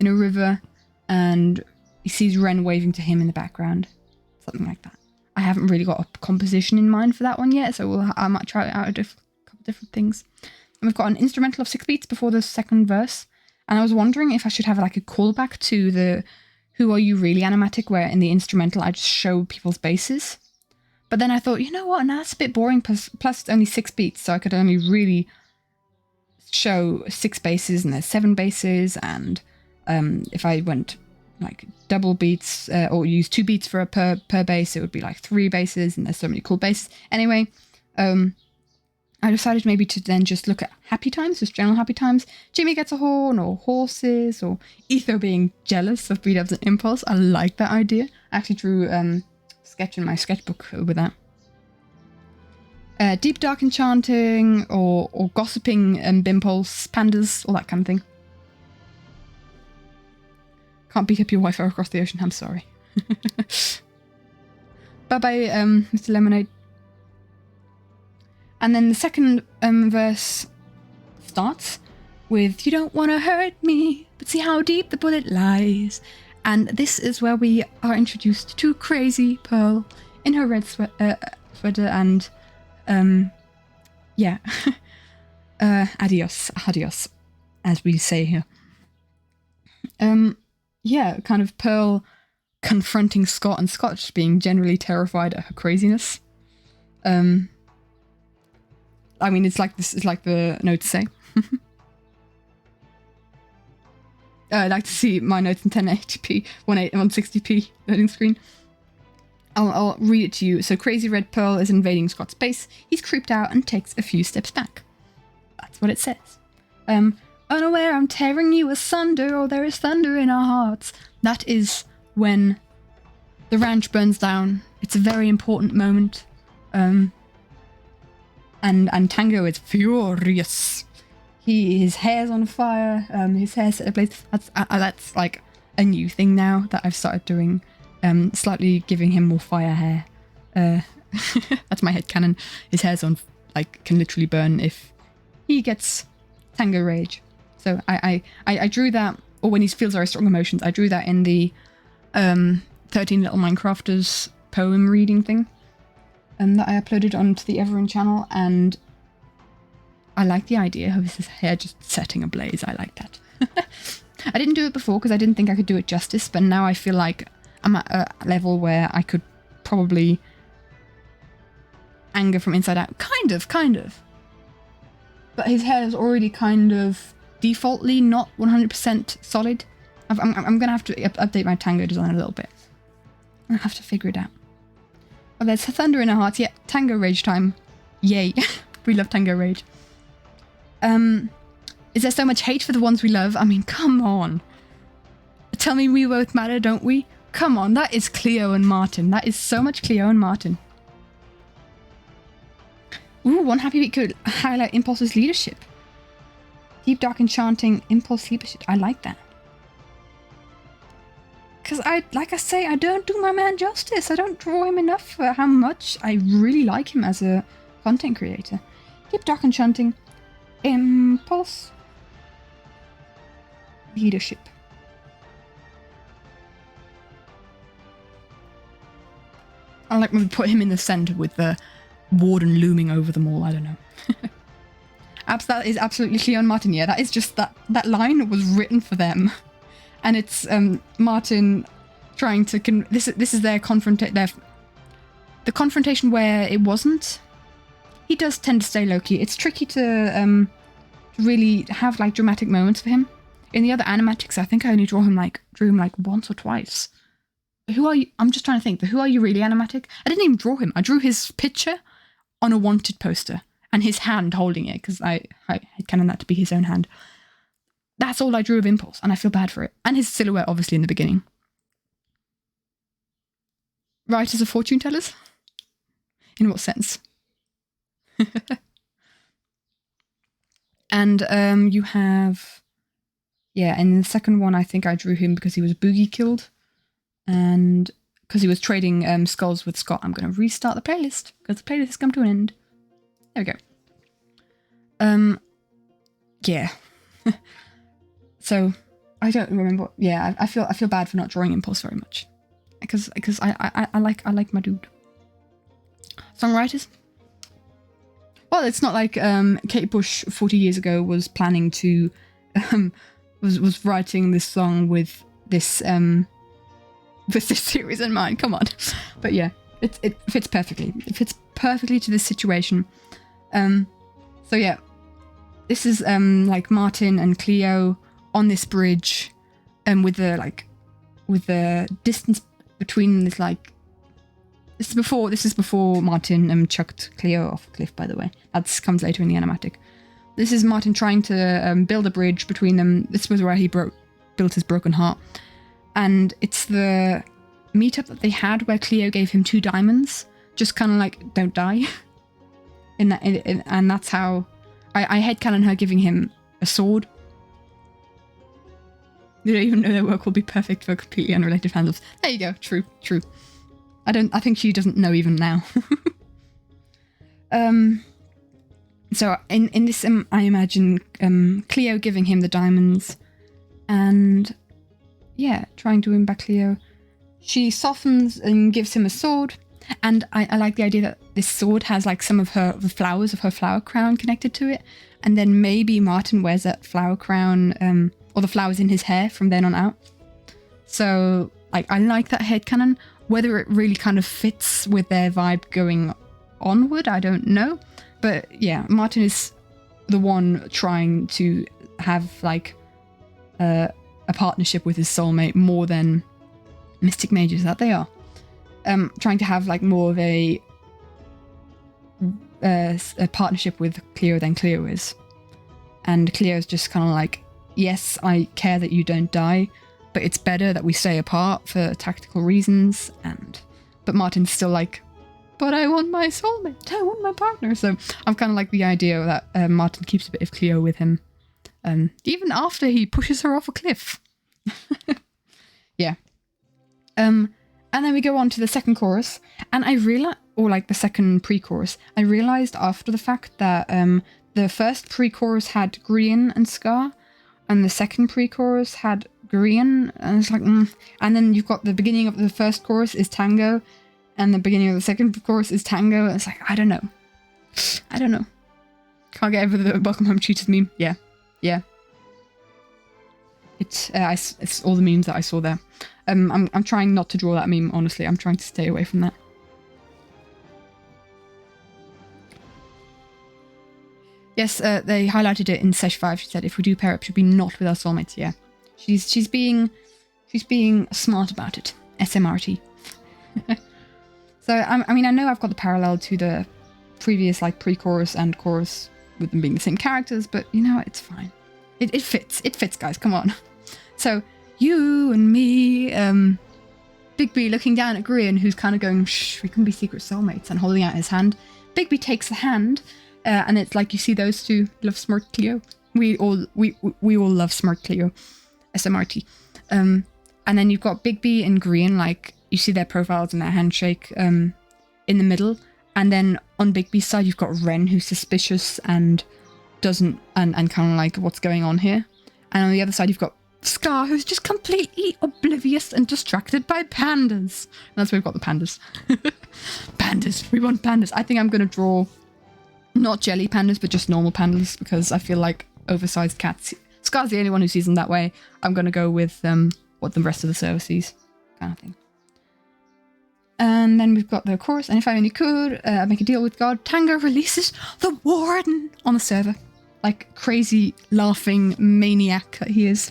in a river, and he sees Ren waving to him in the background. Something like that. I haven't really got a composition in mind for that one yet, so I might try out a couple different things. And we've got an instrumental of 6 beats before the second verse. And I was wondering if I should have like a callback to the Who Are You Really animatic, where in the instrumental I just show people's basses. But then I thought, you know what, now that's a bit boring, plus it's only 6 beats, so I could only really show 6 basses, and there's 7 basses, and if I went like double beats or use 2 beats for per bass, it would be like 3 basses, and there's so many cool basses. Anyway, I decided maybe to then just look at happy times, just general happy times. Jimmy gets a horn, or horses, or Ether being jealous of Beat-Ups and Impulse. I like that idea. I actually drew a sketch in my sketchbook with that. Deep Dark Enchanting, or Gossiping Bimpulse, Pandas, all that kind of thing. Can't beat up your wife across the ocean, I'm sorry. Bye-bye, Mr. Lemonade. And then the second verse starts with, you don't want to hurt me, but see how deep the bullet lies. And this is where we are introduced to Crazy Pearl in her red sweater, and yeah, adios, as we say here. Yeah, kind of Pearl confronting Scott, and Scott just being generally terrified at her craziness. I mean, it's like the note to say. I'd like to see my notes in 1080p, 160p loading screen. I'll read it to you. So Crazy Red Pearl is invading Scott's base. He's creeped out and takes a few steps back. That's what it says. Unaware I'm tearing you asunder, or there is thunder in our hearts. That is when the ranch burns down. It's a very important moment. And Tango is furious. His hair's on fire. His hair's set ablaze. That's like a new thing now that I've started doing. Slightly giving him more fire hair. That's my headcanon. His hair's on, like, can literally burn if he gets Tango rage. So I drew that, or when he feels very strong emotions, I drew that in the 13 Little Minecrafters poem reading thing. That I uploaded onto the Everin channel, and I like the idea of his hair just setting ablaze. I like that. I didn't do it before because I didn't think I could do it justice, but now I feel like I'm at a level where I could probably anger from inside out. Kind of. But his hair is already kind of defaultly not 100% solid. I'm going to have to update my Tango design a little bit. I have to figure it out. Oh, there's thunder in our hearts. Yeah, Tango rage time. Yay. We love Tango rage. Is there so much hate for the ones we love? I mean, come on. Tell me we both matter, don't we? Come on, that is Cleo and Martin. That is so much Cleo and Martin. Ooh, one happy beat could highlight Impulse's leadership. Deep Dark Enchanting, Impulse leadership. I like that. Because like I say, I don't do my man justice. I don't draw him enough for how much I really like him as a content creator. Deep Dark Enchanting, Impulse, leadership. I like when we put him in the center with the warden looming over them all. I don't know. That is absolutely Cleo and Martin. Yeah, that is just that line was written for them. And it's Martin trying to this is their the confrontation where it wasn't. He does tend to stay low key. It's tricky to really have like dramatic moments for him. In the other animatics, I think I only drew him like once or twice. Who Are You? I'm just trying to think. The Who Are You Really animatic? I didn't even draw him. I drew his picture on a wanted poster and his hand holding it because I canon that to be his own hand. That's all I drew of Impulse, and I feel bad for it. And his silhouette, obviously, in the beginning. Writers of fortune tellers? In what sense? And you have... Yeah, and in the second one, I think I drew him because he was boogie killed. And because he was trading skulls with Scott, I'm going to restart the playlist because the playlist has come to an end. There we go. Yeah. So I don't remember. Yeah, I feel bad for not drawing Impulse very much because I like my dude. Songwriters. Well, it's not like Kate Bush 40 years ago was planning to was writing this song with this series in mind. Come on. But yeah, it fits perfectly. It fits perfectly to this situation. So yeah, this is like Martin and Cleo on this bridge, with the distance between them is like. This is before Martin chucked Cleo off a cliff, by the way. That comes later in the animatic. This is Martin trying to build a bridge between them. This was where he built his broken heart. And it's the meetup that they had where Cleo gave him 2 diamonds. Just kind of like, don't die. And that's how... I headcanon her giving him a sword. You don't even know their work will be perfect for completely unrelated fandoms. There you go. True. I think she doesn't know even now. So in this, I imagine Cleo giving him the diamonds, and yeah, trying to win back Cleo. She softens and gives him a sword, and I like the idea that this sword has like some of the flowers of her flower crown connected to it, and then maybe Martin wears that flower crown, or the flowers in his hair from then on out. So like I like that headcanon. Whether it really kind of fits with their vibe going onward, I don't know. But yeah, Martin is the one trying to have like a partnership with his soulmate more than mystic mages that they are. Trying to have like more of a partnership with Cleo than Cleo is. And Cleo's just kind of like, yes, I care that you don't die, but it's better that we stay apart for tactical reasons. But Martin's still like, but I want my soulmate, I want my partner. So I'm kind of like the idea that Martin keeps a bit of Cleo with him, even after he pushes her off a cliff. Yeah. And then we go on to the second chorus, and I realized, or like the second pre-chorus, I realized after the fact that the first pre-chorus had Grian and Scar, and the second pre-chorus had Grian, and it's like, and then you've got the beginning of the first chorus is Tango, and the beginning of the second chorus is Tango. It's like, I don't know. Can't get over the Welcome Home Cheaters meme. Yeah. It's all the memes that I saw there. I'm trying not to draw that meme, honestly. I'm trying to stay away from that. Yes, they highlighted it in Sesh 5. She said, if we do pair up, should be not with our soulmates. Yeah. She's being smart about it. SMRT. So, I mean, I know I've got the parallel to the previous, like, pre-chorus and chorus with them being the same characters, but, you know, it's fine. It fits. It fits, guys. Come on. So, you and me, Bigby looking down at Grian, who's kind of going, shh, we can be secret soulmates, and holding out his hand. Bigby takes the hand, and it's like you see those two love Smart Cleo. We all love Smart Cleo. SMRT. And then you've got Bigby and Grian, like, you see their profiles and their handshake in the middle. And then on Bigby's side, you've got Ren, who's suspicious and doesn't, and kind of like, what's going on here? And on the other side, you've got Scar, who's just completely oblivious and distracted by pandas. And that's where we've got the pandas. Pandas. We want pandas. I think I'm going to draw not jelly pandas, but just normal pandas, because I feel like oversized cats. Scar's the only one who sees them that way. I'm going to go with what the rest of the server sees, kind of thing. And then we've got the chorus, and if I only could, make a deal with God, Tango releases the Warden on the server. Like crazy, laughing maniac that he is.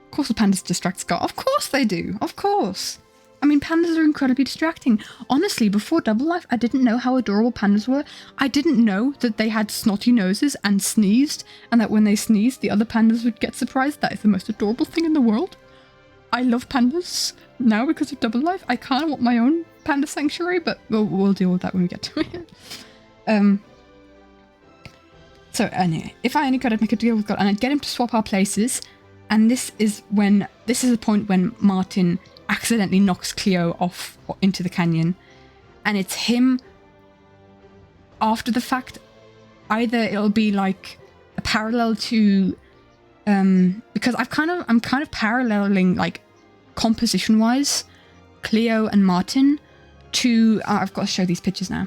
Of course the pandas distract Scar. Of course they do. Of course. I mean, pandas are incredibly distracting. Honestly, before Double Life, I didn't know how adorable pandas were. I didn't know that they had snotty noses and sneezed, and that when they sneezed, the other pandas would get surprised. That is the most adorable thing in the world. I love pandas now because of Double Life. I kind of want my own panda sanctuary, but we'll deal with that when we get to it. So anyway, if I only could, I'd make a deal with God, and I'd get him to swap our places, And this is the point when Martin accidentally knocks Cleo off into the canyon, and it's him after the fact. Either it'll be like a parallel to because I'm kind of paralleling like composition wise Cleo and Martin to I've got to show these pictures now.